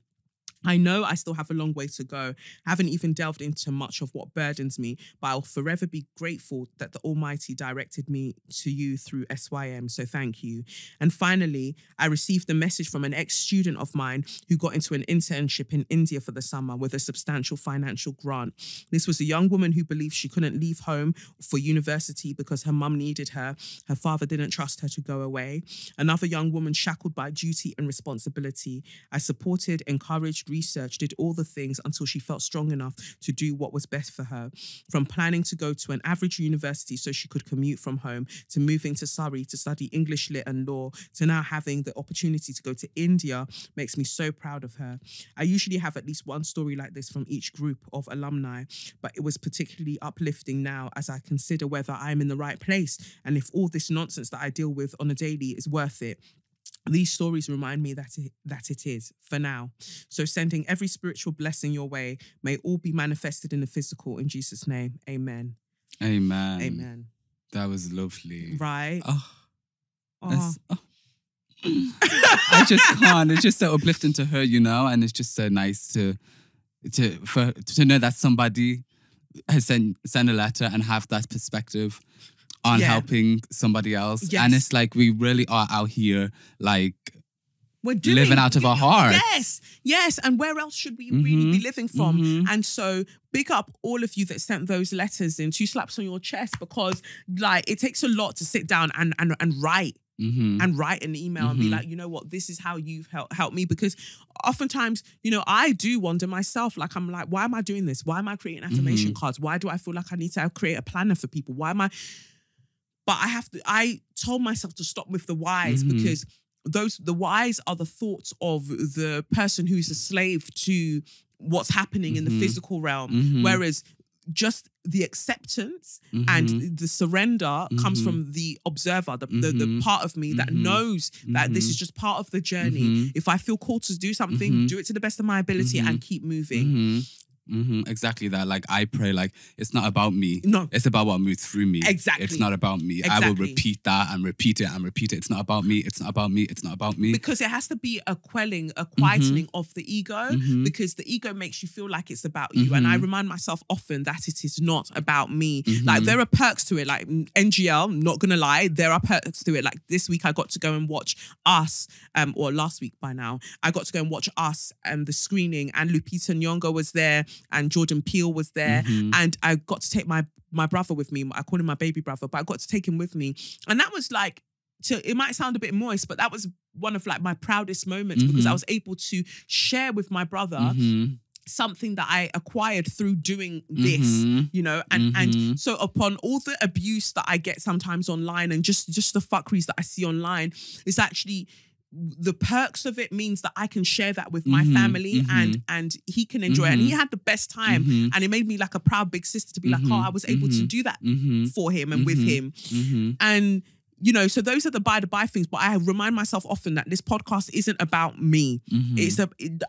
I know I still have a long way to go. I haven't even delved into much of what burdens me, but I'll forever be grateful that the Almighty directed me to you through SYM, so thank you. And finally, I received a message from an ex-student of mine who got into an internship in India for the summer with a substantial financial grant. This was a young woman who believed she couldn't leave home for university because her mum needed her. Her father didn't trust her to go away. Another young woman shackled by duty and responsibility. I supported, encouraged, researched, did all the things until she felt strong enough to do what was best for her. From planning to go to an average university so she could commute from home, to moving to Surrey to study English Lit and Law, to now having the opportunity to go to India, makes me so proud of her. I usually have at least one story like this from each group of alumni, but it was particularly uplifting now as I consider whether I'm in the right place and if all this nonsense that I deal with on a daily is worth it. These stories remind me that it is, for now. So sending every spiritual blessing your way, may all be manifested in the physical, in Jesus' name. Amen. Amen. Amen. That was lovely. Right? I just can't. It's just so uplifting to her, and it's just so nice to know that somebody send a letter and have that perspective on Yeah. helping somebody else. Yes. And it's like we really are out here like we're doing, living out of our hearts. Yes. And where else should we really be living from? And so big up all of you that sent those letters in, 2 slaps on your chest, because like it takes a lot to sit down and write. And write an email and be like, you know what, this is how you've helped me. Because oftentimes, you know, I do wonder myself, like, I'm like, why am I doing this? Why am I creating affirmation cards? Why do I feel like I need to create a planner for people? Why am I? But I told myself to stop with the whys, because the whys are the thoughts of the person who's a slave to what's happening in the physical realm. Whereas just the acceptance and the surrender comes from the observer, the part of me that knows that this is just part of the journey. If I feel called to do something, do it to the best of my ability and keep moving. Exactly that. Like I pray, like it's not about me. No. It's about what moves through me. Exactly. It's not about me. I will repeat that and repeat it and repeat it. It's not about me. It's not about me. It's not about me. Because it has to be a quelling, a quietening of the ego, because the ego makes you feel like it's about you. And I remind myself often that it is not about me. Like there are perks to it, like NGL, not gonna lie, there are perks to it. Like this week I got to go and watch Us, or last week by now, I got to go and watch Us and the screening, and Lupita Nyong'o was there and Jordan Peele was there, and I got to take my brother with me. I call him my baby brother, but I got to take him with me. And that was like, it might sound a bit moist, but that was one of like my proudest moments, because I was able to share with my brother something that I acquired through doing this, you know, and so upon all the abuse that I get sometimes online and just the fuckeries that I see online, it's actually the perks of it means that I can share that with my family and he can enjoy it. And he had the best time. And it made me like a proud big sister to be like, oh, I was able to do that for him and with him. And, you know, so those are the by things. But I remind myself often that this podcast isn't about me.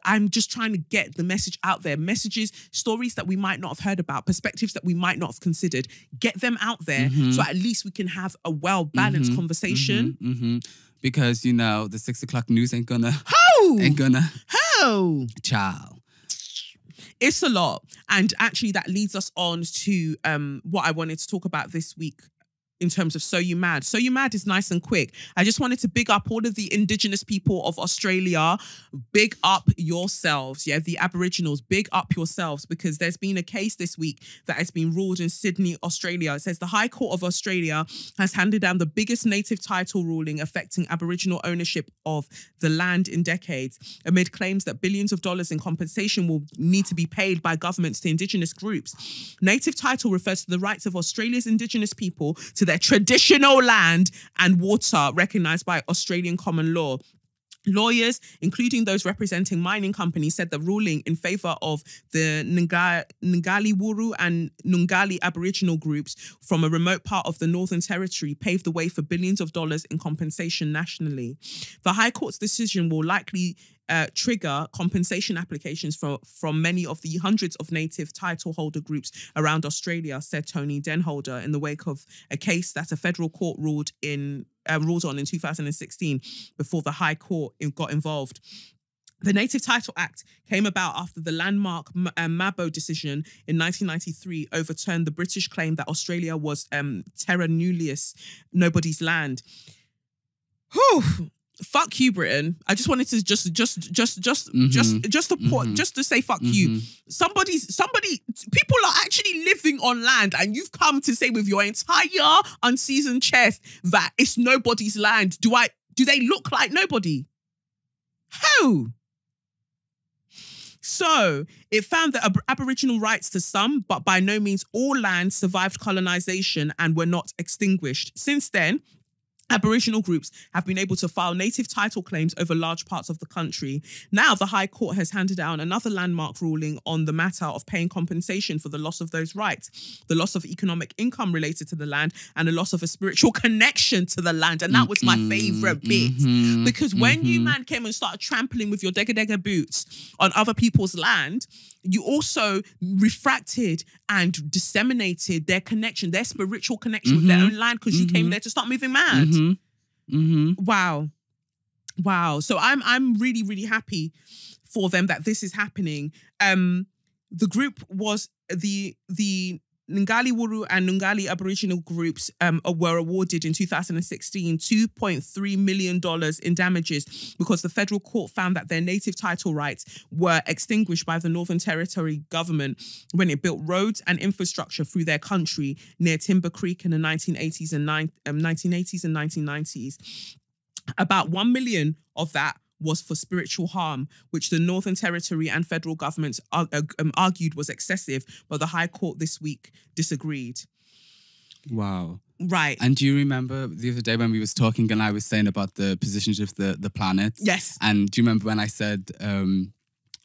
I'm just trying to get the message out there. Messages, stories that we might not have heard about, perspectives that we might not have considered. Get them out there so at least we can have a well-balanced conversation. Because, you know, the 6 o'clock news ain't gonna... Ciao. It's a lot. And actually that leads us on to what I wanted to talk about this week in terms of So You Mad. So You Mad is nice and quick. I just wanted to big up all of the Indigenous people of Australia. Big up yourselves. Yeah, the Aboriginals, big up yourselves, because there's been a case this week that has been ruled in Sydney, Australia. It says the High Court of Australia has handed down the biggest native title ruling affecting Aboriginal ownership of the land in decades, amid claims that billions of dollars in compensation will need to be paid by governments to Indigenous groups. Native title refers to the rights of Australia's Indigenous people to their traditional land and water recognised by Australian common law. Lawyers, including those representing mining companies, said the ruling in favour of the Ngali Wuru and Nungali Aboriginal groups from a remote part of the Northern Territory paved the way for billions of dollars in compensation nationally. The High Court's decision will likely trigger compensation applications from many of the hundreds of native title holder groups around Australia, said Tony Denholder in the wake of a case that a federal court ruled on in 2016 before the High Court got involved. The Native Title Act came about after the landmark Mabo decision in 1993 overturned the British claim that Australia was terra nullius, nobody's land. Whew. Fuck you, Britain. I just wanted to just to say fuck you. People are actually living on land, and you've come to say with your entire unseasoned chest that it's nobody's land. Do they look like nobody? How? So it found that Aboriginal rights to some, but by no means all lands, survived colonisation and were not extinguished. Since then, Aboriginal groups have been able to file native title claims over large parts of the country. Now, the High Court has handed down another landmark ruling on the matter of paying compensation for the loss of those rights, the loss of economic income related to the land, and the loss of a spiritual connection to the land. And that was my favourite bit. Because when you, man, came and started trampling with your degga boots on other people's land, you also refracted and disseminated their connection, their spiritual connection with their own land, because you came there to start moving mad. Wow. So I'm really, really happy for them that this is happening. The group was the Ngali Wuru and Nungali Aboriginal groups were awarded in 2016 $2.3 million in damages because the federal court found that their native title rights were extinguished by the Northern Territory government when it built roads and infrastructure through their country near Timber Creek in the 1980s and 1990s. About 1 million of that was for spiritual harm, which the Northern Territory and federal governments argued was excessive, but the High Court this week disagreed. Wow. Right. And do you remember the other day when we was talking and I was saying about the positions of the planets? Yes. And do you remember when I said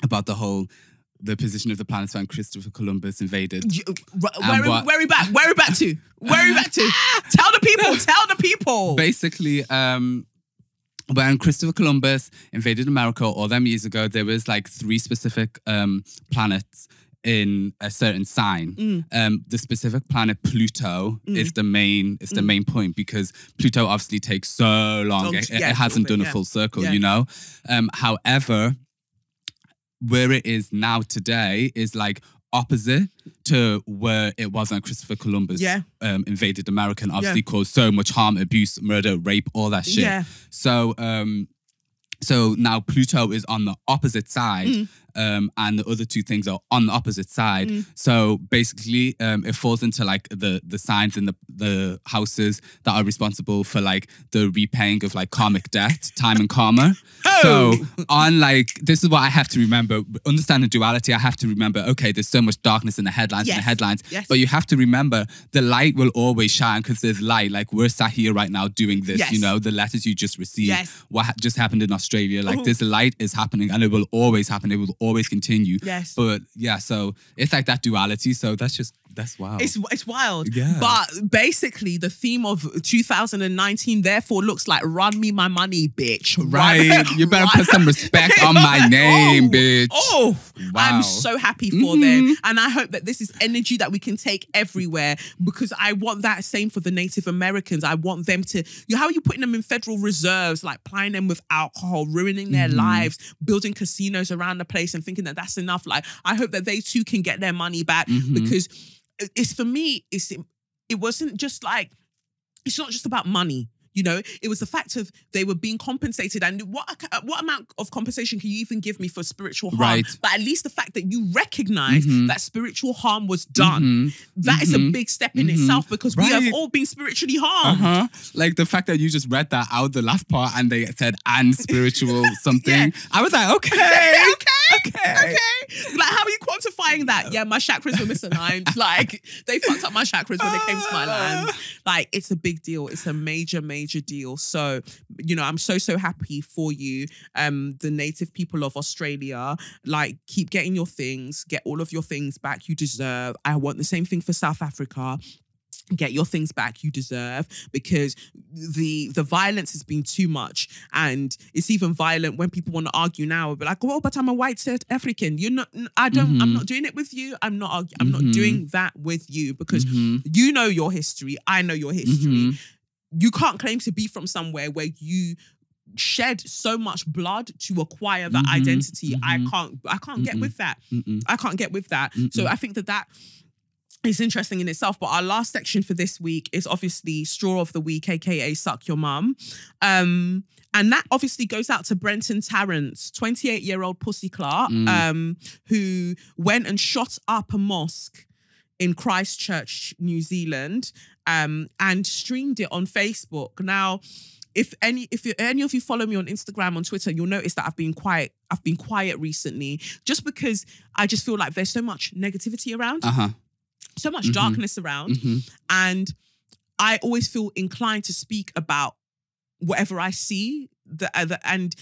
about the position of the planets when Christopher Columbus invaded? Where are we back? Where are we back to? Where are we back to? Tell the people. Basically, when Christopher Columbus invaded America all them years ago, there was like 3 specific planets in a certain sign. The specific planet Pluto is the main point because Pluto obviously takes so long. It hasn't done a full circle, you know. However, where it is now today is like opposite to where it was when Christopher Columbus invaded America and obviously caused so much harm, abuse, murder, rape, all that shit. Yeah. So now Pluto is on the opposite side, and the other 2 things are on the opposite side. So basically, it falls into like the signs in the houses that are responsible for like the repaying of like karmic debt, time and karma. So on like, this is what I have to remember. Understanding duality, I have to remember, okay, there's so much darkness in the headlines, but you have to remember the light will always shine because there's light. Like we're sat here right now doing this, you know, the letters you just received, what just happened in Australia, like this light is happening and it will always happen. It will always continue. Yes. But yeah, so it's like that duality. So that's wild. It's wild. Yeah. But basically the theme of 2019 therefore looks like run me my money, bitch. Right. You better put some respect on my name, bitch. Oh, wow. I'm so happy for them. And I hope that this is energy that we can take everywhere because I want that same for the Native Americans. I want them to, how are you putting them in federal reserves, like plying them with alcohol, ruining their lives, building casinos around the place and thinking that that's enough. Like, I hope that they too can get their money back because it's for me, it wasn't just like, it's not just about money. You know, it was the fact of they were being compensated. And what amount of compensation can you even give me for spiritual harm? Right. But at least the fact that you recognize that spiritual harm was done, that is a big step in itself because we have all been spiritually harmed. Like the fact that you just read that out, the last part, and they said, and spiritual something. I was like, okay. Like, how are you quantifying that? Yeah, my chakras were misaligned. Like, they fucked up my chakras when they came to my land. Like, it's a big deal. It's a major deal. So, you know, I'm so happy for you, the native people of Australia. Like, keep getting your things, get all of your things back you deserve. I want the same thing for South Africa. Get your things back you deserve because the violence has been too much, and it's even violent when people want to argue now. But like, well, but I'm a white South African. You're not. I'm not doing it with you. I'm not doing that with you because you know your history. I know your history. You can't claim to be from somewhere where you shed so much blood to acquire that identity. I can't get with that. I can't get with that. So I think that is interesting in itself. But our last section for this week is obviously Straw of the Week, aka Suck Your Mum. And that obviously goes out to Brenton Tarrant, 28-year-old pussy Clark, who went and shot up a mosque in Christchurch, New Zealand, and streamed it on Facebook. Now, if any of you follow me on Instagram, on Twitter, you'll notice that I've been quiet recently, just because I just feel like there's so much negativity around, so much darkness around, and I always feel inclined to speak about whatever I see. And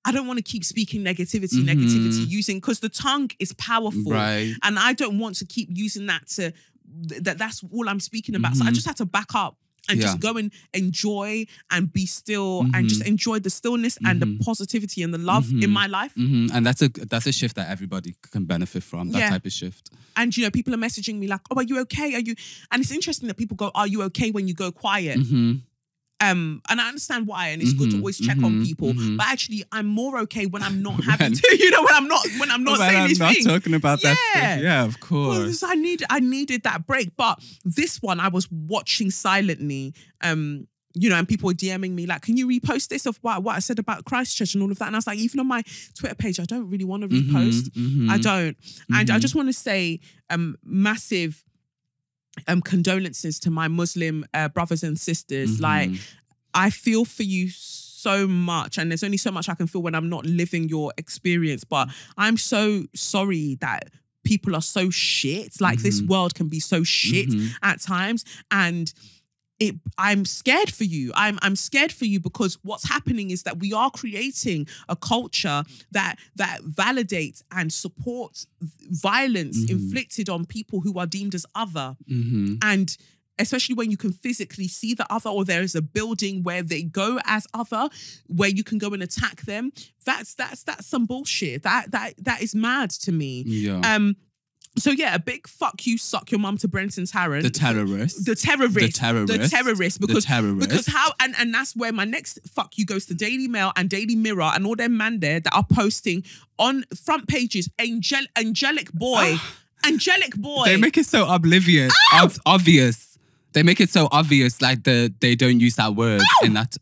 I don't want to keep speaking negativity using, because the tongue is powerful, and I don't want to keep using that to. That's all I'm speaking about. So I just had to back up and just go and enjoy and be still and just enjoy the stillness and the positivity and the love in my life. And that's a shift that everybody can benefit from, that type of shift. And, you know, people are messaging me like, oh, are you okay? Are you? And it's interesting that people go, are you okay when you go quiet? And I understand why, and it's good to always check on people. But actually, I'm more okay when I'm not having to. You know, when I'm not saying these things. I'm not talking about that stuff. Yeah, of course. I needed that break. But this one, I was watching silently. You know, and people were DMing me like, "Can you repost this of what I said about Christchurch and all of that?" And I was like, even on my Twitter page, I don't really want to repost. I don't, and I just want to say, massive. Condolences to my Muslim brothers and sisters. Like, I feel for you so much, and there's only so much I can feel when I'm not living your experience. But I'm so sorry that people are so shit. Like, this world can be so shit at times, and I'm scared for you. I'm scared for you because what's happening is that we are creating a culture that validates and supports violence inflicted on people who are deemed as other. And especially when you can physically see the other, or there is a building where they go as other, where you can go and attack them. That's some bullshit. That is mad to me. Yeah. So yeah, a big fuck you, suck your mum to Brenton Tarrant. The terrorist. Because how, and that's where my next fuck you goes to Daily Mail and Daily Mirror and all them man there that are posting on front pages, angelic boy. They make it so oblivious, obvious. They make it so obvious, like they don't use that word in that.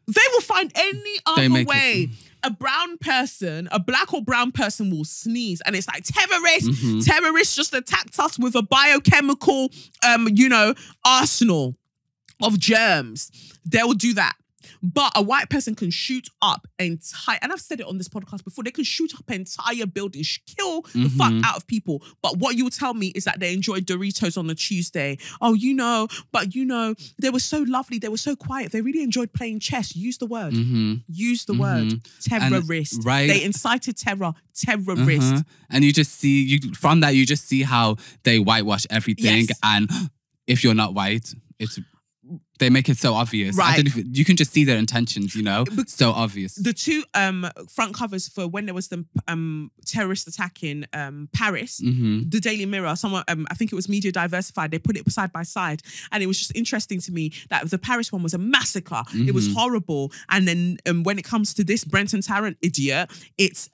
They will find any other way. A black or brown person will sneeze and it's like, terrorists just attacked us with a biochemical, arsenal of germs. They will do that. But a white person can shoot up entire, and I've said it on this podcast before, they can shoot up entire buildings, kill the fuck out of people. But what you will tell me is that they enjoyed Doritos on a Tuesday. Oh, they were so lovely. They were so quiet. They really enjoyed playing chess. Use the word. Use the word. Terrorist. Right. They incited terror. Terrorist. And you just see, from that, you just see how they whitewash everything. Yes. And if you're not white, they make it so obvious. Right. You can just see their intentions, so obvious. The two front covers for when there was the terrorist attack in Paris, the Daily Mirror, someone, I think it was Media Diversified, they put it side by side. And it was just interesting to me that the Paris one was a massacre. It was horrible. And then when it comes to this Brenton Tarrant idiot, it's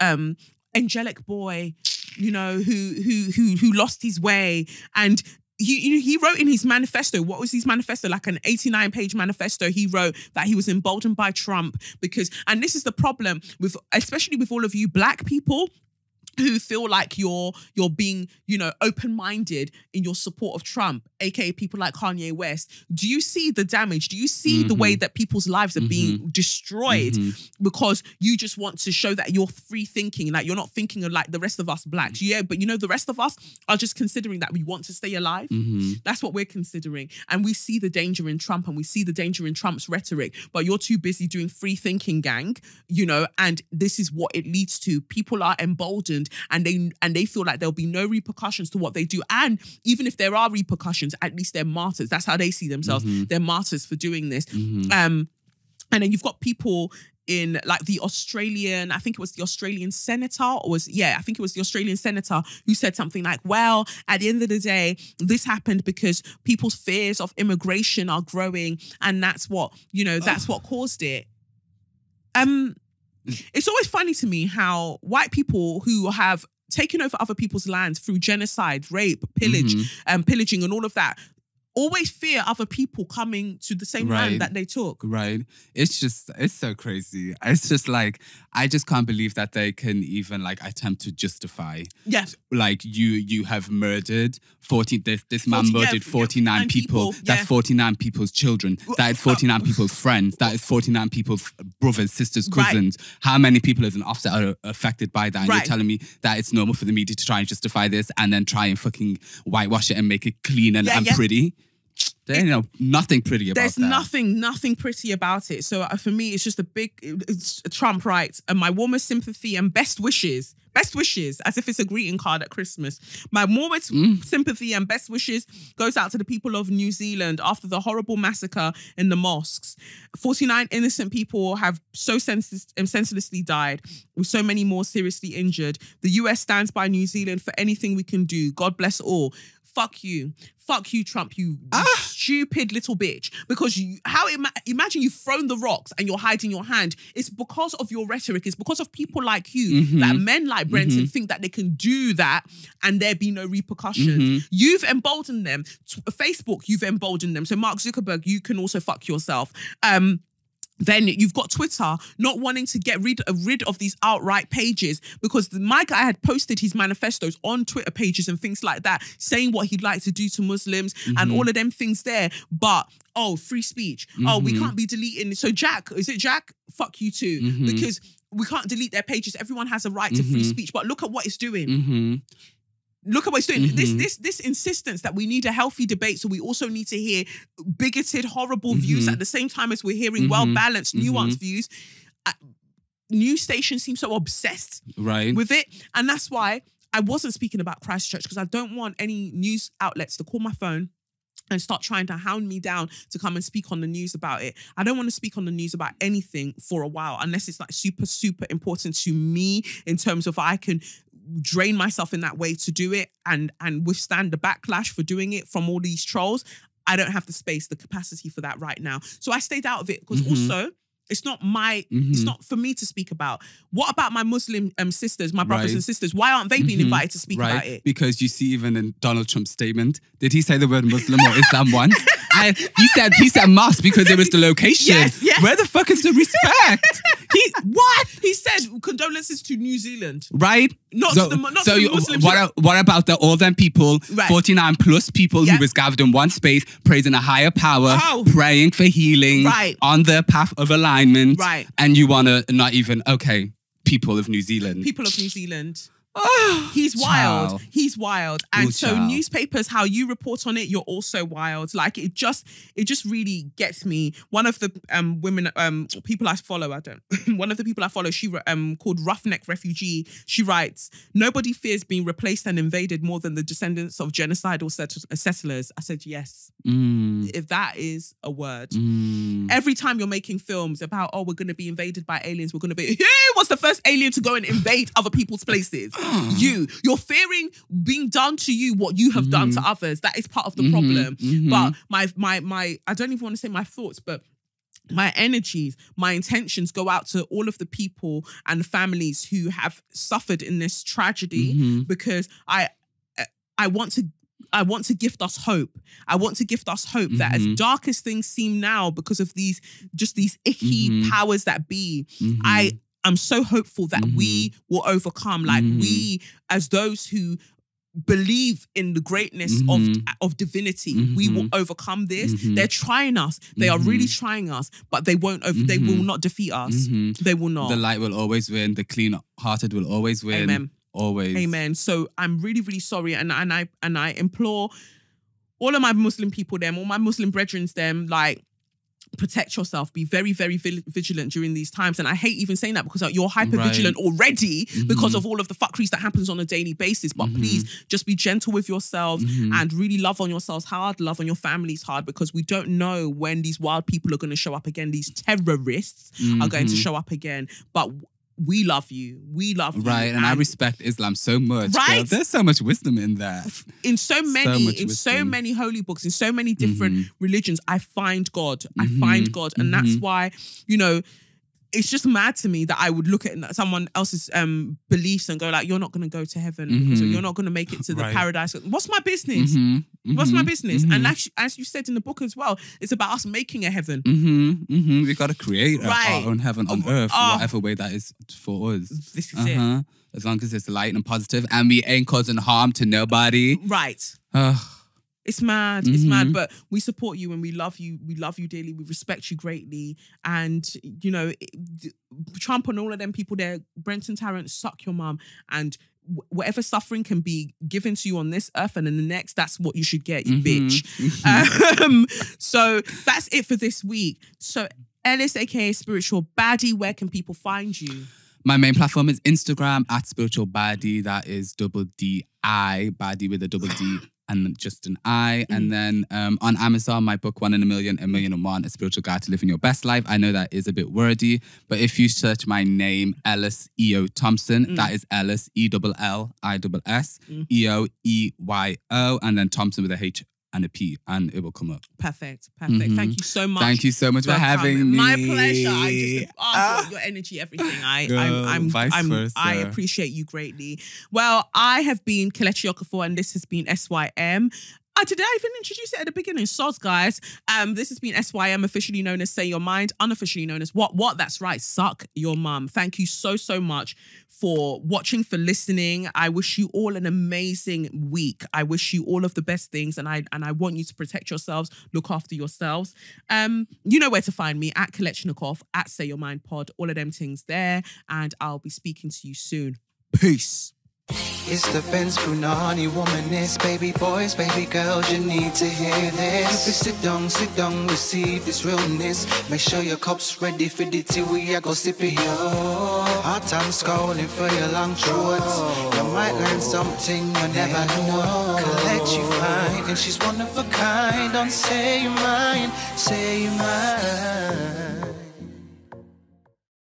angelic boy, who lost his way. And he wrote in his manifesto, what was his manifesto? Like an 89-page manifesto. He wrote that he was emboldened by Trump because, and this is the problem with, especially with all of you black people who feel like you're being, open-minded in your support of Trump, aka people like Kanye West. Do you see the damage? Do you see the way that people's lives are being destroyed because you just want to show that you're free thinking, like you're not thinking of like the rest of us blacks? Yeah, but the rest of us are just considering that we want to stay alive. That's what we're considering. And we see the danger in Trump and we see the danger in Trump's rhetoric, but you're too busy doing free thinking, gang, and this is what it leads to. People are emboldened and they feel like there'll be no repercussions to what they do. And even if there are repercussions, at least they're martyrs. That's how they see themselves. They're martyrs for doing this. And then you've got people in like the Australian, I think it was the Australian senator, I think it was the Australian senator who said something like, well, at the end of the day, this happened because people's fears of immigration are growing and that's what, that's what caused it. It's always funny to me how white people who have taken over other people's lands through genocide, rape, pillaging and all of that always fear other people coming to the same land that they took. Right. It's so crazy. It's just like, I just can't believe that they can even like attempt to justify. Yes. Like you have murdered this man murdered 49 people. That's 49 people's children. That is 49 people's friends. That is 49 people's brothers, sisters, cousins. How many people as an offset are affected by that? And you're telling me that it's normal for the media to try and justify this and then try and fucking whitewash it and make it clean and pretty? There ain't nothing pretty about that. There's nothing pretty about it. So for me, it's just it's Trump, right? And my warmest sympathy and best wishes, as if it's a greeting card at Christmas. My warmest sympathy and best wishes goes out to the people of New Zealand after the horrible massacre in the mosques. 49 innocent people have so senselessly died, with so many more seriously injured. The US stands by New Zealand for anything we can do. God bless all. fuck you, Trump, you stupid little bitch. Because imagine you've thrown the rocks and you're hiding your hand. It's because of your rhetoric. It's because of people like you that men like Brenton think that they can do that and there be no repercussions. You've emboldened them. Facebook, you've emboldened them. So Mark Zuckerberg, you can also fuck yourself. Then you've got Twitter not wanting to get rid of these outright pages because my guy had posted his manifestos on Twitter pages and things like that, saying what he'd like to do to Muslims and all of them things there. But, free speech. We can't be deleting. So Jack, is it Jack? Fuck you too. Because we can't delete their pages. Everyone has a right to free speech. But look at what it's doing. Look at what it's doing. This insistence that we need a healthy debate, so we also need to hear bigoted, horrible views at the same time as we're hearing well-balanced, nuanced views. News stations seem so obsessed with it. And that's why I wasn't speaking about Christchurch, because I don't want any news outlets to call my phone and start trying to hound me down to come and speak on the news about it. I don't want to speak on the news about anything for a while, unless it's like super, super important to me in terms of I can drain myself in that way to do it and withstand the backlash for doing it from all these trolls. I don't have the space, the capacity for that right now. So I stayed out of it because also it's not it's not for me to speak about. What about my Muslim sisters, my brothers and sisters? Why aren't they being invited to speak about it? Because you see, even in Donald Trump's statement, did he say the word Muslim or Islam once? He said mosque because it was the location. Yes. Where the fuck is the respect? He said condolences to New Zealand. Right? Not to the Muslims. What about all them people, 49 plus people who was gathered in one space, praising a higher power, praying for healing, on the path of alignment, and you want to not even, people of New Zealand. People of New Zealand. He's wild. Child. He's wild. And so child. Newspapers, how you report on it, you're also wild. Like it just really gets me. One of the women, people I follow, one of the people I follow, she called Roughneck Refugee. She writes, "Nobody fears being replaced and invaded more than the descendants of genocidal settlers." I said, yes. If that is a word. Every time you're making films about, we're going to be invaded by aliens, who was the first alien to go and invade other people's places? You're fearing being done to you what you have done to others. That is part of the problem. But my I don't even want to say my thoughts, but my energies, my intentions go out to all of the people and families who have suffered in this tragedy, because I want to gift us hope. I want to gift us hope that as dark as things seem now because of these icky powers that be, I'm so hopeful that we will overcome. Like we, as those who believe in the greatness of divinity, we will overcome this. They're trying us. They are really trying us, but they won't. They will not defeat us. They will not. The light will always win. The clean-hearted will always win. Amen. Always. Amen. So I'm really, really sorry, and I implore all of my Muslim people, all my Muslim brethren, like, protect yourself. Be very, very vigilant during these times. And I hate even saying that because you're hyper vigilant already because of all of the fuckeries that happens on a daily basis. But please just be gentle with yourselves and really love on yourselves hard, love on your families hard, because we don't know when these wild people are going to show up again. These terrorists are going to show up again. But we love you. We love you. Right, and I respect Islam so much. Right? Girl. There's so much wisdom in that. In so many holy books, in so many different religions, I find God. I find God. And that's why, it's just mad to me that I would look at someone else's beliefs and go like, you're not going to go to heaven because you're not going to make it to the paradise. What's my business? What's my business? And actually, as you said in the book as well, it's about us making a heaven. We got to create our own heaven on earth, whatever way that is for us. This is it. As long as it's light and positive and we ain't causing harm to nobody. Right. It's mad. It's mad. But we support you and we love you. We love you dearly. We respect you greatly. And, Trump and all of them people there, Brenton Tarrant, suck your mum. And whatever suffering can be given to you on this earth and in the next, that's what you should get, you bitch. So that's it for this week. So Ellis, aka Spiritual Baddie, where can people find you? My main platform is Instagram @Spiritual Baddie. That is double D-I, Baddie with a double D. and just an I. And then on Amazon, my book, 1 in a Million, A Million and One, A Spiritual Guide to Living Your Best Life. I know that is a bit wordy, but if you search my name, Ellis Eyo-Thompson, that is Ellis, Elliss, Eyo, and then Thompson with a H and a P, and it will come up. Perfect. Thank you so much. Thank you so much for having me. My pleasure. I just your energy, everything. I appreciate you greatly. Well, I have been Kelechi Okafor, and this has been SYM. Did I even introduce it at the beginning? Soz, guys. This has been SYM, officially known as Say Your Mind, unofficially known as What? That's right, Suck Your Mum. Thank you so much for watching, for listening. I wish you all an amazing week. I wish you all of the best things, and I want you to protect yourselves, look after yourselves. You know where to find me, at Kolechnikov, at Say Your Mind Pod, all of them things there, and I'll be speaking to you soon. Peace. It's the Benz Brunani womanist, baby boys, baby girls, you need to hear this. Sit down, receive this realness. Make sure your cup's ready for the tea, we are go sip it, yo. Hard time scrolling for your long shorts. You might learn something you never know. Collect you fine, and she's one of a kind. Don't say your mind, say your mind.